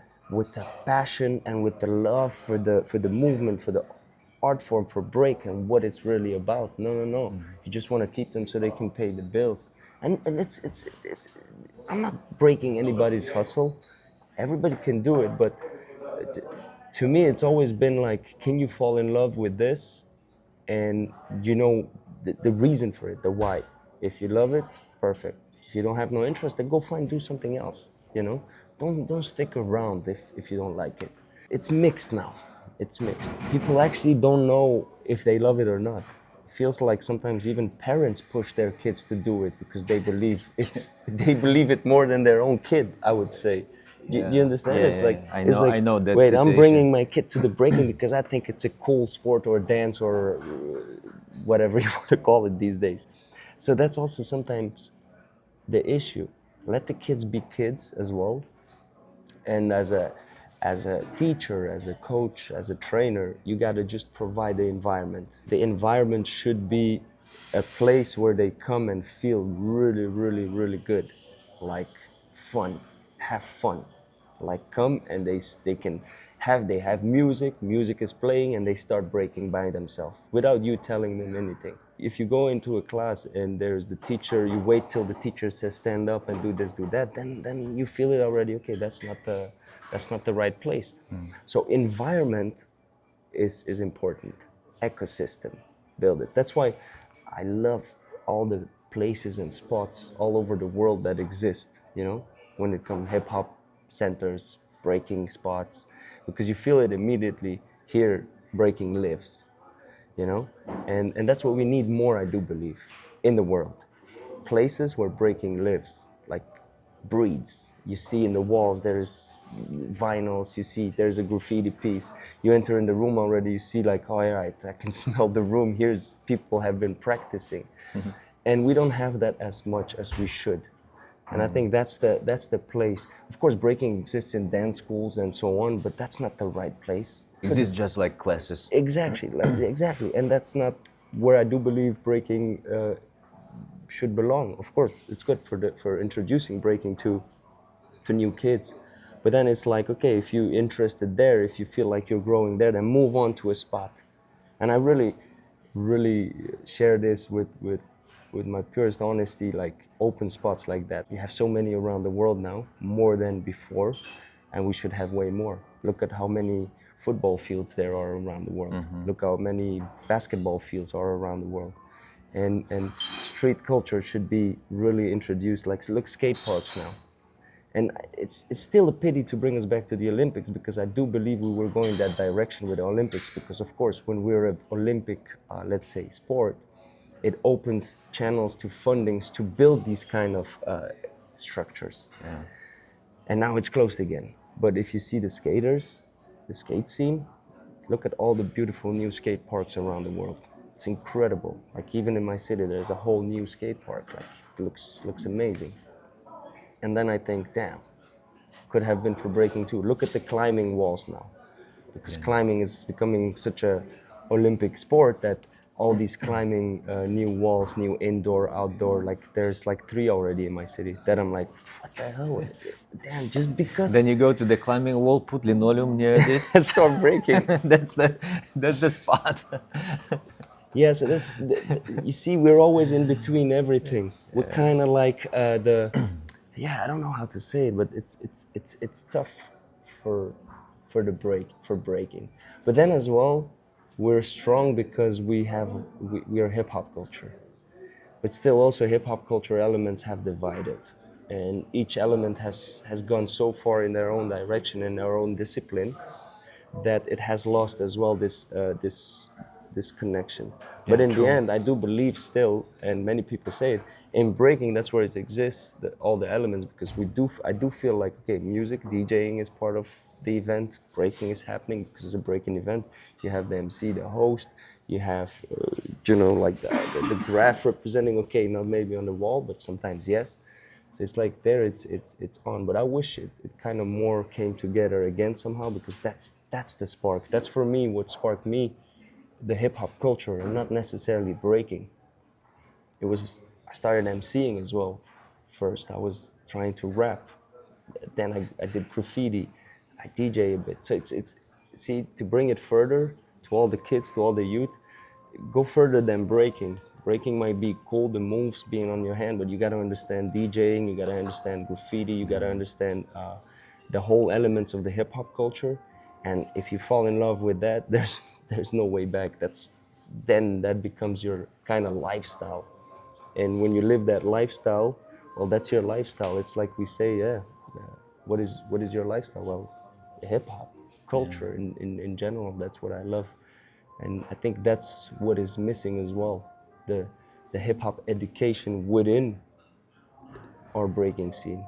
passion and with the love for the movement, for the art form, for break and what it's really about. No. You just want to keep them so they can pay the bills. And it's I'm not breaking anybody's hustle. Everybody can do it, but t- to me, it's always been like, can you fall in love with this? And you know the reason for it, the why. If you love it, perfect. If you don't have no interest, then go find do something else. You know, don't stick around if you don't like it. It's mixed now. It's mixed. People actually don't know if they love it or not. It feels like sometimes even parents push their kids to do it because they believe they believe it more than their own kid, I would say. Do you understand? It's like I it's know. like I know that wait, I'm situation. bringing my kid to the breaking because I think it's a cool sport or dance or whatever you want to call it these days. So that's also sometimes the issue. Let the kids be kids as well, and as a teacher, as a coach, as a trainer, you got to just provide the environment. The environment should be a place where they come and feel really, really, really good, like fun, have fun, like come and they can they have music is playing and they start breaking by themselves without you telling them anything. If you go into a class and there's the teacher, you wait till the teacher says stand up and do this, do that, then you feel it already. Okay, that's not the right place. So environment is important. Ecosystem, build it. That's why I love all the places and spots all over the world that exist, when it comes hip hop centers, breaking spots, because you feel it immediately here breaking lives, you know? And that's what we need more, I do believe, in the world. Places where breaking lives, like breeds. You see in the walls there's vinyls, you see there's a graffiti piece. You enter in the room already, you see like, oh, all right, I can smell the room. Here's people have been practicing. And we don't have that as much as we should. And I think that's the place. Of course, breaking exists in dance schools and so on, but that's not the right place. Exists just like classes. Exactly, exactly, and that's not where I do believe breaking should belong. Of course, it's good for introducing breaking to new kids, but then it's like, okay, if you're interested there, if you feel like you're growing there, then move on to a spot. And I really, really share this with my purest honesty, like open spots like that. We have so many around the world now, more than before, and we should have way more. Look at how many football fields there are around the world. Look how many basketball fields are around the world. And street culture should be really introduced. Like, look, skate parks now. And it's still a pity to bring us back to the Olympics, because I do believe we were going that direction with the Olympics, because of course when we're an Olympic, let's say, sport, it opens channels to fundings to build these kind of structures. Yeah. And now it's closed again. But if you see the skaters, the skate scene, look at all the beautiful new skate parks around the world. It's incredible. Like even in my city, there's a whole new skate park. Like it looks amazing. And then I think, damn, could have been for breaking too. Look at the climbing walls now, because climbing is becoming such a Olympic sport that all these climbing new walls, new indoor, outdoor, like there's like 3 already in my city. That I'm like, what the hell? Damn, just because Then you go to the climbing wall, put linoleum near it. start breaking. That's the spot. Yeah, so you see, we're always in between everything. We're kind of like yeah, I don't know how to say it, but it's tough for for breaking. But then as well, we're strong because we are hip hop culture. But still, also hip hop culture elements have divided, and each element has gone so far in their own direction in their own discipline that it has lost as well this connection. But Yeah, in the true. end, I do believe still, and many people say it, in breaking, that's where it exists, all the elements, because I do feel like, okay, music, DJing is part of the event, breaking is happening because it's a breaking event. You have the MC, the host, you have, like the graph representing, okay, not maybe on the wall, but sometimes yes. So it's like there, it's on. But I wish it kind of more came together again somehow, because that's the spark. That's for me what sparked me, the hip hop culture, and not necessarily breaking. It was I started emceeing as well. First, I was trying to rap. Then I did graffiti. I DJ a bit. So it's see, to bring it further to all the kids, to all the youth, go further than breaking. Breaking might be cool, the moves being on your hand, but you gotta understand DJing, you gotta understand graffiti, you gotta understand the whole elements of the hip hop culture. And if you fall in love with that, there's no way back. Then that becomes your kind of lifestyle. And when you live that lifestyle, well, that's your lifestyle. It's like we say, yeah, what is your lifestyle? Well, hip hop culture in general. That's what I love, and I think that's what is missing as well. The the hip hop education within our breaking scene,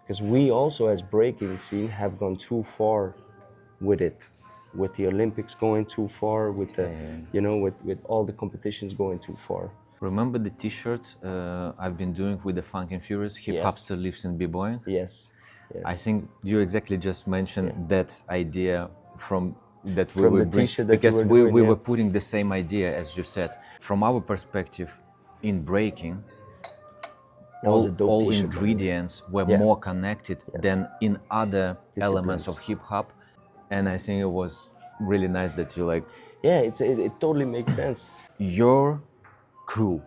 because we also as breaking scene have gone too far with it, with the Olympics going too far, with the with all the competitions going too far. Remember the T-shirt I've been doing with the Funk and Furious? Hip hop Yes. still lives in B-Boy. Yes. I Yes. think you exactly just mentioned that idea from that we From will the bring, T-shirt that you because were we, doing, we yeah. were putting the same idea as you said. From our perspective, in breaking, That was a dope all T-shirt, by the way. ingredients were Yeah. more connected Yes. than in other elements of Disciplines. hip hop, and I think it was really nice that you like Yeah, it totally makes sense. your crew,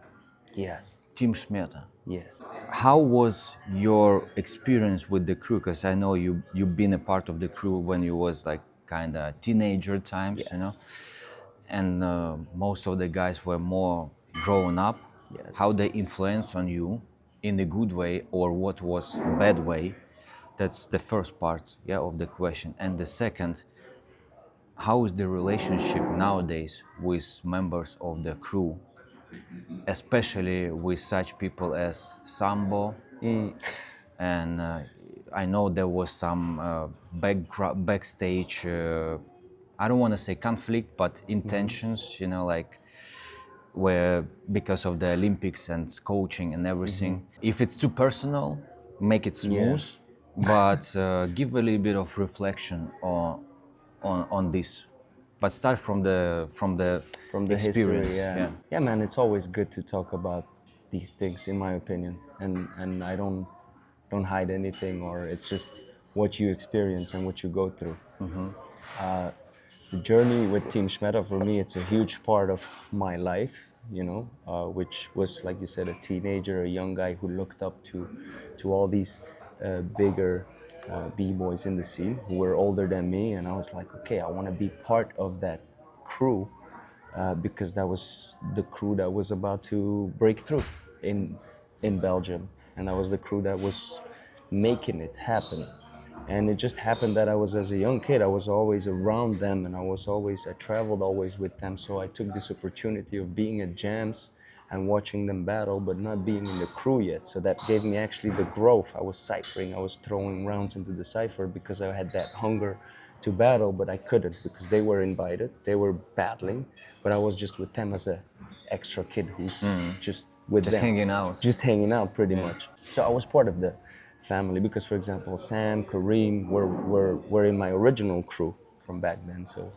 Yes. Team Shmetta. Yes. How was your experience with the crew? Because I know you've been a part of the crew when you was like kind of teenager times, Yes. and most of the guys were more grown up. How Yes. they influence on you in a good way or what was bad way? That's the first part, yeah, of the question. And the second, how is the relationship nowadays with members of the crew, especially with such people as Sambo, and I know there was some backstage. I don't want to say conflict, but intentions. Like where because of the Olympics and coaching and everything. If it's too personal, make it Yeah. smooth, but give a little bit of reflection on this. But start from the From the history, experience. yeah. Yeah. Yeah, man, it's always good to talk about these things, in my opinion. And I don't hide anything, or it's just what you experience and what you go through. The journey with Team Shmetta, for me, it's a huge part of my life, which was, like you said, a teenager, a young guy who looked up to all these bigger b-boys in the scene who were older than me. And I was like, okay, I want to be part of that crew, because that was the crew that was about to break through in Belgium, and that was the crew that was making it happen. And it just happened that I was, as a young kid, I was always around them, and I traveled always with them. So I took this opportunity of being at jams and watching them battle, but not being in the crew yet. So that gave me actually the growth. I was ciphering, I was throwing rounds into the cipher because I had that hunger to battle, but I couldn't because they were invited, they were battling, but I was just with them as a extra kid who's just with Just them, hanging out. just hanging out pretty much. So I was part of the family because, for example, Sam, Kareem were in my original crew from back then. So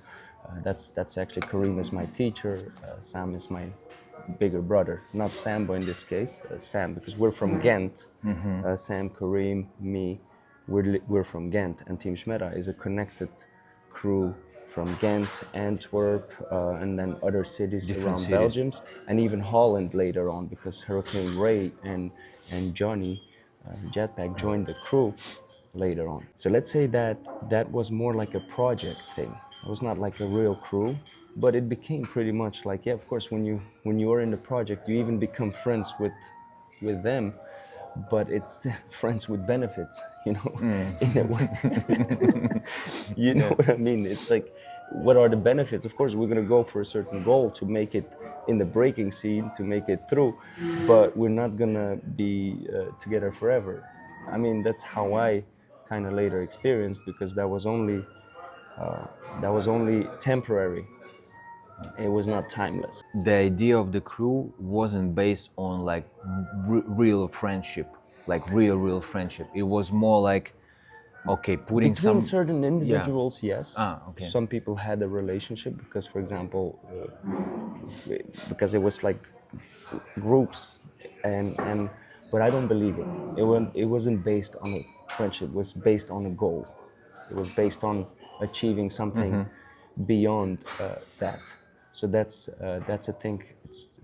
that's actually, Kareem is my teacher, Sam is my bigger brother, not Sambo in this case, Sam, because we're from Ghent. Sam, Kareem, me, we're from Ghent, and Team Shmetta is a connected crew from Ghent, Antwerp, and then other cities Different around cities. Belgium, and even Holland later on, because Hurricane Ray and Johnny Jetpack joined the crew later on. So let's say that that was more like a project thing. It was not like a real crew, but it became pretty much like, yeah, of course, when you are in the project, you even become friends with them, but it's friends with benefits, you know, in a way. You know Yeah. what I mean? It's like, what are the benefits? Of course, we're gonna go for a certain goal to make it in the breaking scene, to make it through, but we're not gonna be together forever. I mean, that's how I kind of later experienced, because that was only temporary. It was not timeless. The idea of the crew wasn't based on like real friendship, like real friendship. It was more like, okay, putting Between some, certain yeah. individuals, yes. Ah, okay. Some people had a relationship because, for example, because it was like groups, and but I don't believe it. It wasn't based on a friendship. It was based on a goal. It was based on achieving something beyond that. So that's a thing. It's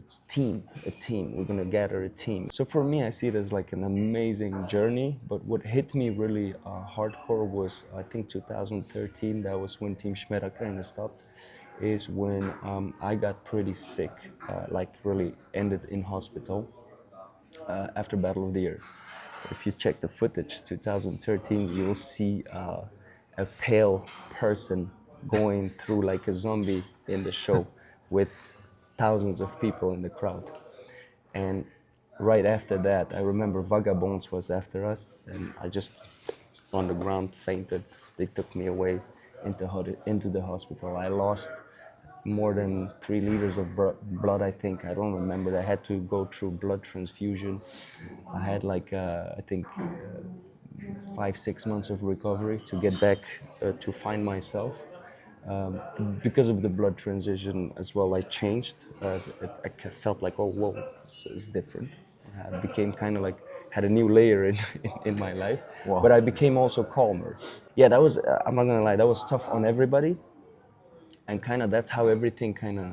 a team. We're gonna gather a team. So for me, I see it as like an amazing journey. But what hit me really hardcore was, I think, 2013. That was when Team Shmetta kind of stopped. Is when I got pretty sick, like really ended in hospital after Battle of the Year. If you check the footage, 2013, you will see a pale person going through like a zombie in the show with thousands of people in the crowd. And right after that, I remember Vagabonds was after us, and I just on the ground fainted. They took me away into the hospital. I lost more than 3 liters of blood, I think. I don't remember. I had to go through blood transfusion. I had like, I think, 5, 6 months of recovery to get back to find myself. Because of the blood transition as well, I changed. I felt like, oh, whoa, it's different. I became kind of like, had a new layer in my life, Wow. but I became also calmer. Yeah, that was, I'm not gonna lie, that was tough on everybody. And kind of that's how everything kind of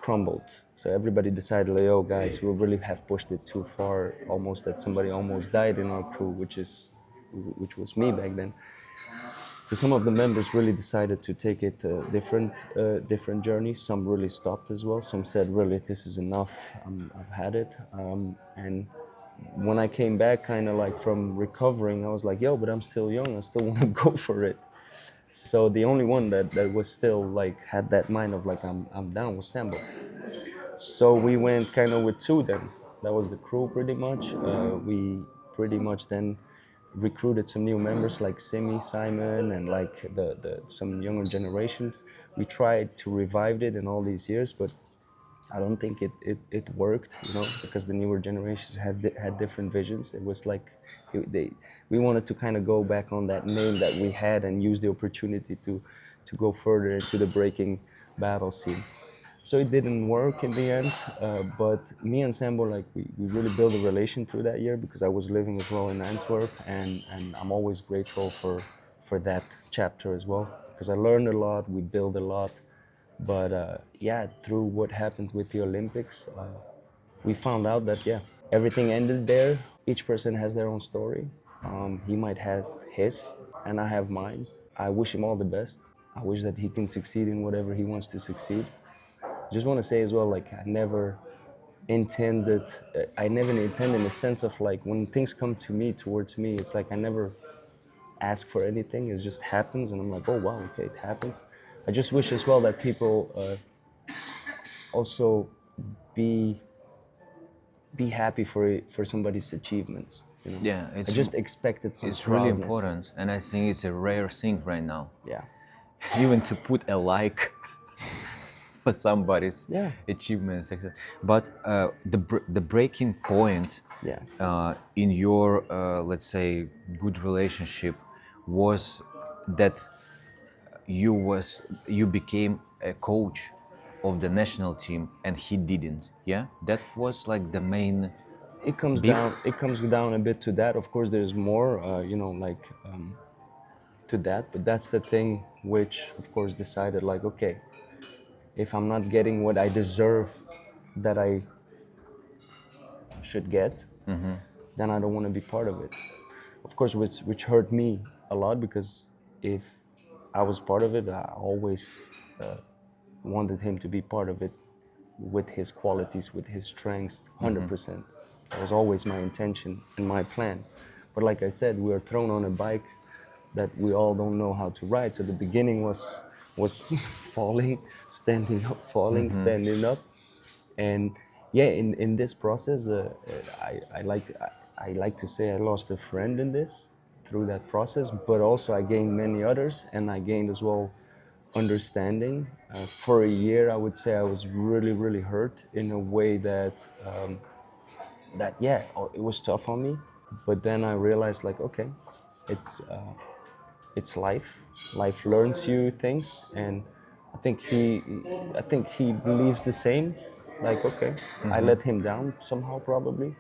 crumbled. So everybody decided, like, oh, guys, we really have pushed it too far, almost that somebody almost died in our crew, which was me back then. So some of the members really decided to take it different journeys. Some really stopped as well. Some said, really, this is enough. I've had it. And when I came back, kind of like from recovering, I was like, yo, but I'm still young. I still want to go for it. So the only one that was still like had that mind of like I'm down was Sambo. So we went kind of with two then. That was the crew pretty much. We pretty much then recruited some new members like Simi, Simon, and like the some younger generations. We tried to revive it in all these years, but I don't think it worked, you know, because the newer generations had different visions. It was like we wanted to kind of go back on that name that we had and use the opportunity to go further into the breaking battle scene. So it didn't work in the end, but me and Sambo, like we really built a relation through that year because I was living as well in Antwerp, and I'm always grateful for that chapter as well because I learned a lot, we built a lot, but yeah, through what happened with the Olympics, we found out that yeah, everything ended there. Each person has their own story. He might have his, and I have mine. I wish him all the best. I wish that he can succeed in whatever he wants to succeed. Just want to say as well, like I never intended in the sense of like when things come to me, towards me, it's like I never ask for anything. It just happens, and I'm like, oh wow, okay, it happens. I just wish as well that people also be be happy for somebody's achievements. You know, Yeah, I just expected some it's really proudness. important, and I think it's a rare thing right now. Yeah, Even to put a like for somebody's yeah, achievements, but the breaking point yeah. in your let's say good relationship was that you became a coach of the national team and he didn't. Yeah, that was like the main It comes beef. down. It comes down a bit to that. Of course, there's more. You know, like. To that, but that's the thing which of course decided like, okay, if I'm not getting what I deserve that I should get, then I don't want to be part of it. Of course, which hurt me a lot, because if I was part of it, I always wanted him to be part of it with his qualities, with his strengths, 100%. That was always my intention and my plan. But like I said, we are thrown on a bike that we all don't know how to ride. So the beginning was falling, standing up, falling, standing up, and yeah, in this process, I like to say I lost a friend in this through that process, but also I gained many others, and I gained as well understanding. For a year, I would say I was really, really hurt in a way that it was tough on me. But then I realized, like, okay, it's it's life. Life learns you things, and I think he believes the same. Like, okay, I let him down somehow, probably,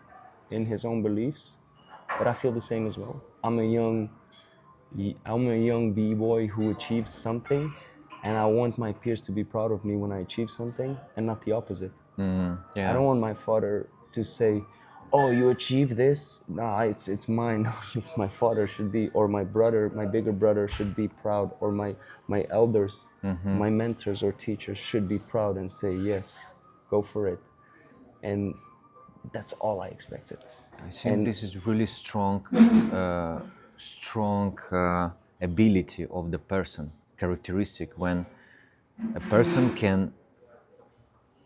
in his own beliefs, but I feel the same as well. I'm a young b-boy who achieves something, and I want my peers to be proud of me when I achieve something, and not the opposite. I Yeah. don't want my father to say, "Oh, you achieved this? Nah, it's mine." My father should be, or my brother, my bigger brother, should be proud, or my elders, my mentors or teachers should be proud and say, "Yes, go for it." And that's all I expected. I think And this is really strong, strong ability of the person, characteristic when a person can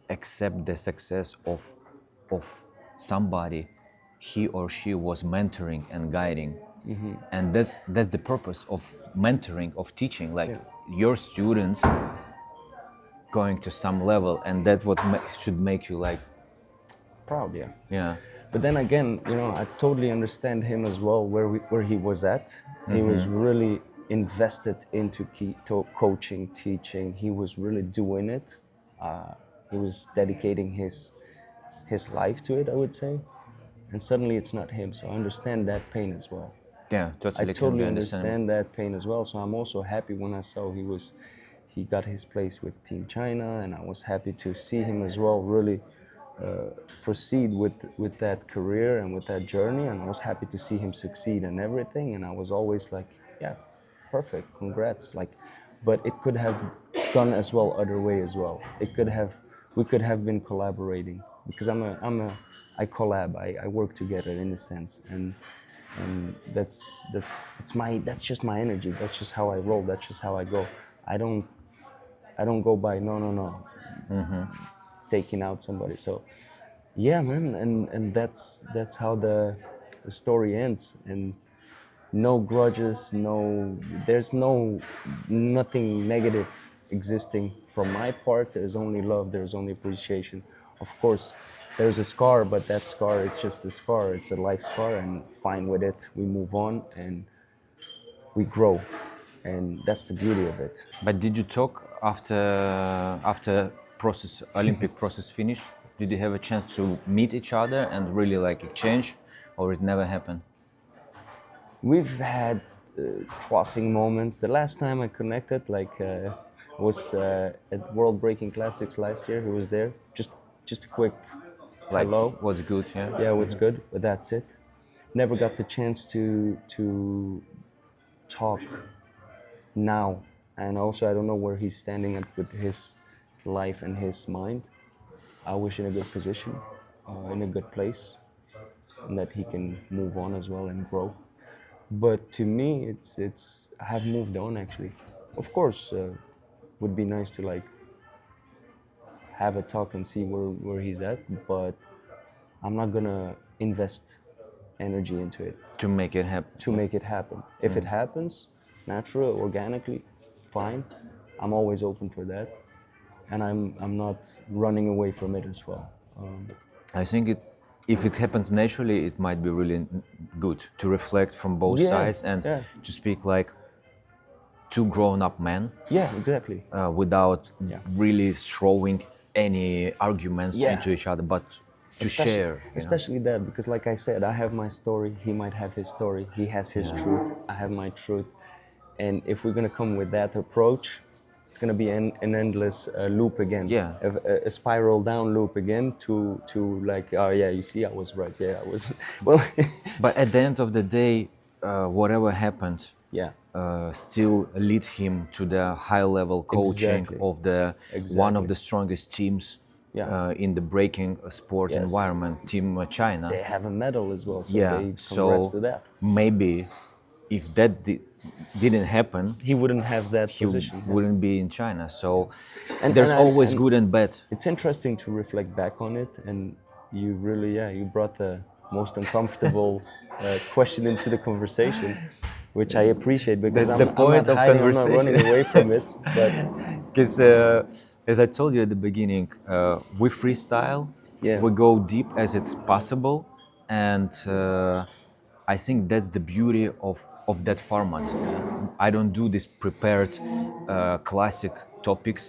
accept the success of somebody he or she was mentoring and guiding, and that's the purpose of mentoring, of teaching, like yeah, your students going to some level, and that what should make you like, proud, yeah. yeah. But then again, I totally understand him as well, where he was at. He was really invested into coaching, teaching. He was really doing it. He was dedicating his life to it, I would say. And suddenly it's not him. So I understand that pain as well. Yeah, I totally can be totally understandable. understand that pain as well. So I'm also happy when I saw he got his place with Team China, and I was happy to see him as well really proceed with that career and with that journey. And I was happy to see him succeed and everything. And I was always like, yeah, perfect, congrats. Like, but it could have gone as well other way as well. We could have been collaborating, because I collab. I work together in a sense, and that's just my energy. That's just how I roll. That's just how I go. I don't I don't go by no, taking out somebody. So yeah, man, and that's how the story ends. And no grudges, there's nothing negative existing from my part. There's only love, there's only appreciation. Of course, there's a scar, but that scar is just a scar. It's a life scar, and fine with it. We move on and we grow, and that's the beauty of it. But did you talk after process Olympic process finished? Did you have a chance to meet each other and really like exchange, or it never happened? We've had crossing moments. The last time I connected, was at World Breaking Classics last year. He was there. Just a quick Like, hello. what's good? Yeah. Yeah, what's good? But that's it. Never got the chance to talk now. And also, I don't know where he's standing at with his life and his mind. I wish in a good position, in a good place, and that he can move on as well and grow. But to me, it's I have moved on actually. Of course, would be nice to like have a talk and see where he's at, but I'm not gonna invest energy into it To make it happen. to make it happen. If it happens, naturally, organically, fine. I'm always open for that, and I'm not running away from it as well. I think if it happens naturally, it might be really good to reflect from both Yeah, sides and yeah, to speak like two grown-up men yeah, exactly. without Yeah. really throwing any arguments Yeah. into each other, but to especially share. especially that, because like I said, I have my story, he might have his story, he has his truth, I have my truth. And if we're gonna come with that approach, it's gonna be an endless loop again, Yeah. a spiral down loop again to like, oh yeah, you see, I was right. Yeah, I was. Well, But at the end of the day, whatever happened, yeah, still lead him to the high level coaching exactly, of the one of exactly. the strongest teams Yeah, in the breaking sport yes. environment, Team China. They have a medal as well, so Yeah, they congrats so to that. maybe if that didn't happen, He wouldn't have that he position. Yeah. wouldn't be in China. So And there's always and good and bad. it's interesting to reflect back on it, and you really, yeah, you brought the most uncomfortable question into the conversation, which I appreciate because That's the I'm not point of hiding, I'm not running conversation. away from it, but Because as I told you at the beginning, we freestyle, yeah, we go deep as it's possible, and I think that's the beauty of that format. I don't do these prepared classic topics.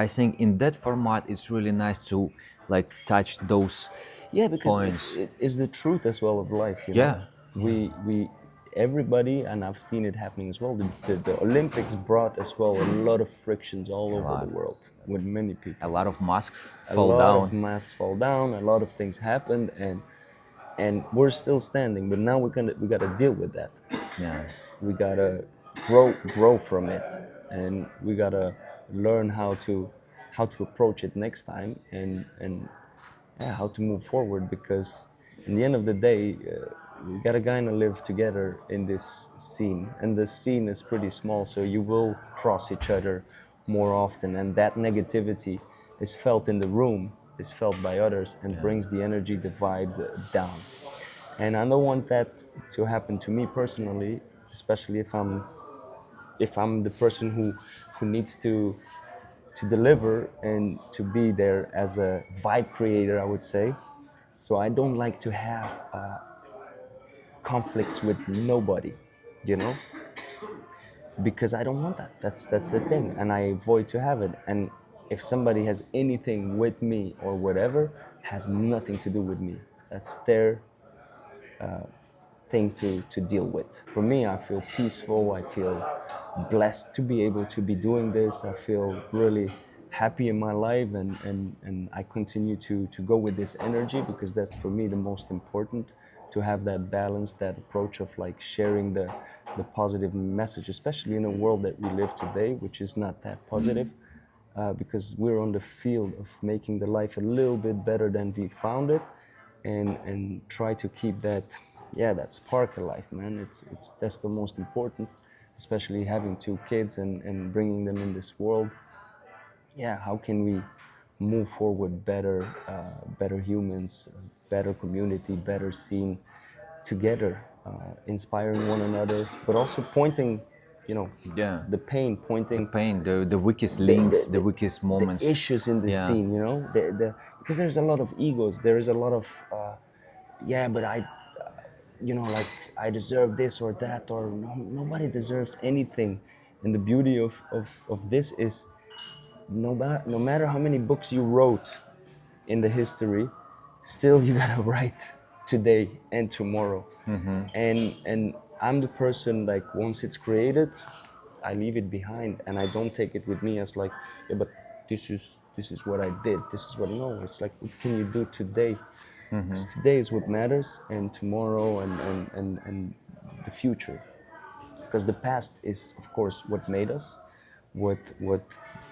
I think in that format it's really nice to like touch those yeah, because points. it is the truth as well of life, you know. Yeah, We everybody, and I've seen it happening as well. The Olympics brought as well a lot of frictions all over the lot. world with many A people. lot of masks A fall lot of down. masks fall down, a lot of things happened, and we're still standing. But now we gotta deal with that. Yeah. We gotta grow from it, and we gotta learn how to approach it next time, and yeah, how to move forward. Because in the end of the day, we gotta kind of live together in this scene, and the scene is pretty small, so you will cross each other more often, and that negativity is felt in the room, is felt by others, and brings the energy, the vibe down. And I don't want that to happen to me personally, especially if I'm the person who needs to deliver and to be there as a vibe creator, I would say. So I don't like to have conflicts with nobody, you know, because I don't want that. That's the thing, and I avoid to have it. And if somebody has anything with me or whatever, has nothing to do with me. That's their thing to deal with. For me, I feel peaceful. I feel blessed to be able to be doing this. I feel really happy in my life, and I continue to go with this energy because that's for me the most important, to have that balance, that approach of like sharing the positive message, especially in a world that we live today, which is not that positive. Because we're on the field of making the life a little bit better than we found it, and try to keep that, yeah, that spark alive, man. It's that's the most important, especially having two kids and bringing them in this world. Yeah, how can we move forward better, better humans, better community, better scene together, inspiring one another, but also pointing, you know, Yeah. the pain, The pointing pain, the weakest the, links, the, the weakest the moments. issues in the Yeah. scene, you know, because there's a lot of egos, there is a lot of yeah, but I, you know, like I deserve this or that, or no, nobody deserves anything. And the beauty of this is no matter how many books you wrote in the history, still you gotta write today and tomorrow. And I'm the person, like, once it's created, I leave it behind, and I don't take it with me as like, yeah, but this is what I did, this is what. No, it's like, what can you do today? Because today is what matters, and tomorrow, and the future. Because the past is, of course, what made us, what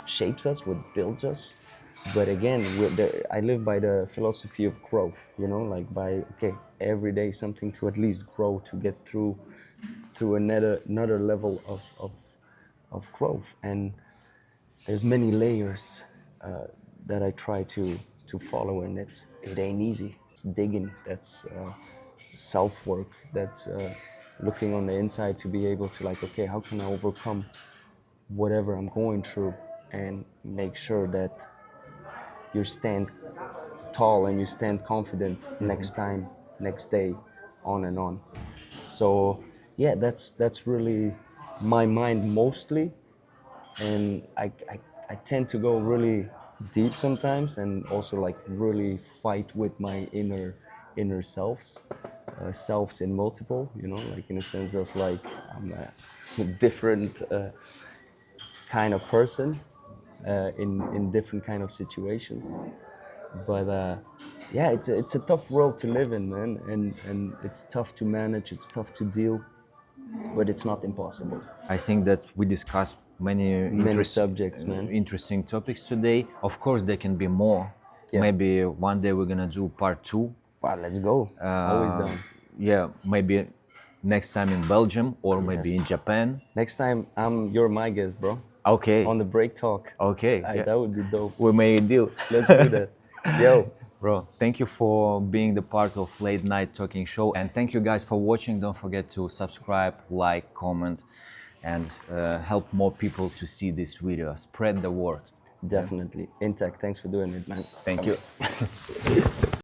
shapes us, what builds us. But again, I live by the philosophy of growth, you know, like by, okay, every day something to at least grow, to get through another level of growth. And there's many layers that I try to follow, and it ain't easy. It's digging, that's self work, that's looking on the inside to be able to, like, okay, how can I overcome whatever I'm going through, and make sure that you stand tall and you stand confident next time, next day, on and on. So yeah, that's really my mind mostly, and I tend to go really deep sometimes, and also like really fight with my inner selves, selves in multiple, you know, like in a sense of like I'm a different kind of person in different kind of situations. But yeah, it's a tough world to live in, man, and it's tough to manage. It's tough to deal, but it's not impossible. I think that we discussed many Many subjects, man. interesting topics today. Of course, there can be more. Yeah. Maybe one day we're gonna do part two. But let's go. Always down. Yeah, maybe next time in Belgium or maybe in Yes. Japan. Next time, you're my guest, bro. Okay. On the break talk. Okay. Aye, Yeah. that would be dope. We made a deal. Let's do that. Yo. Bro, thank you for being the part of Late Night Talking Show, and thank you guys for watching. Don't forget to subscribe, like, comment, and help more people to see this video. Spread the word. Definitely. Intact, thanks for doing it, man. Thank you.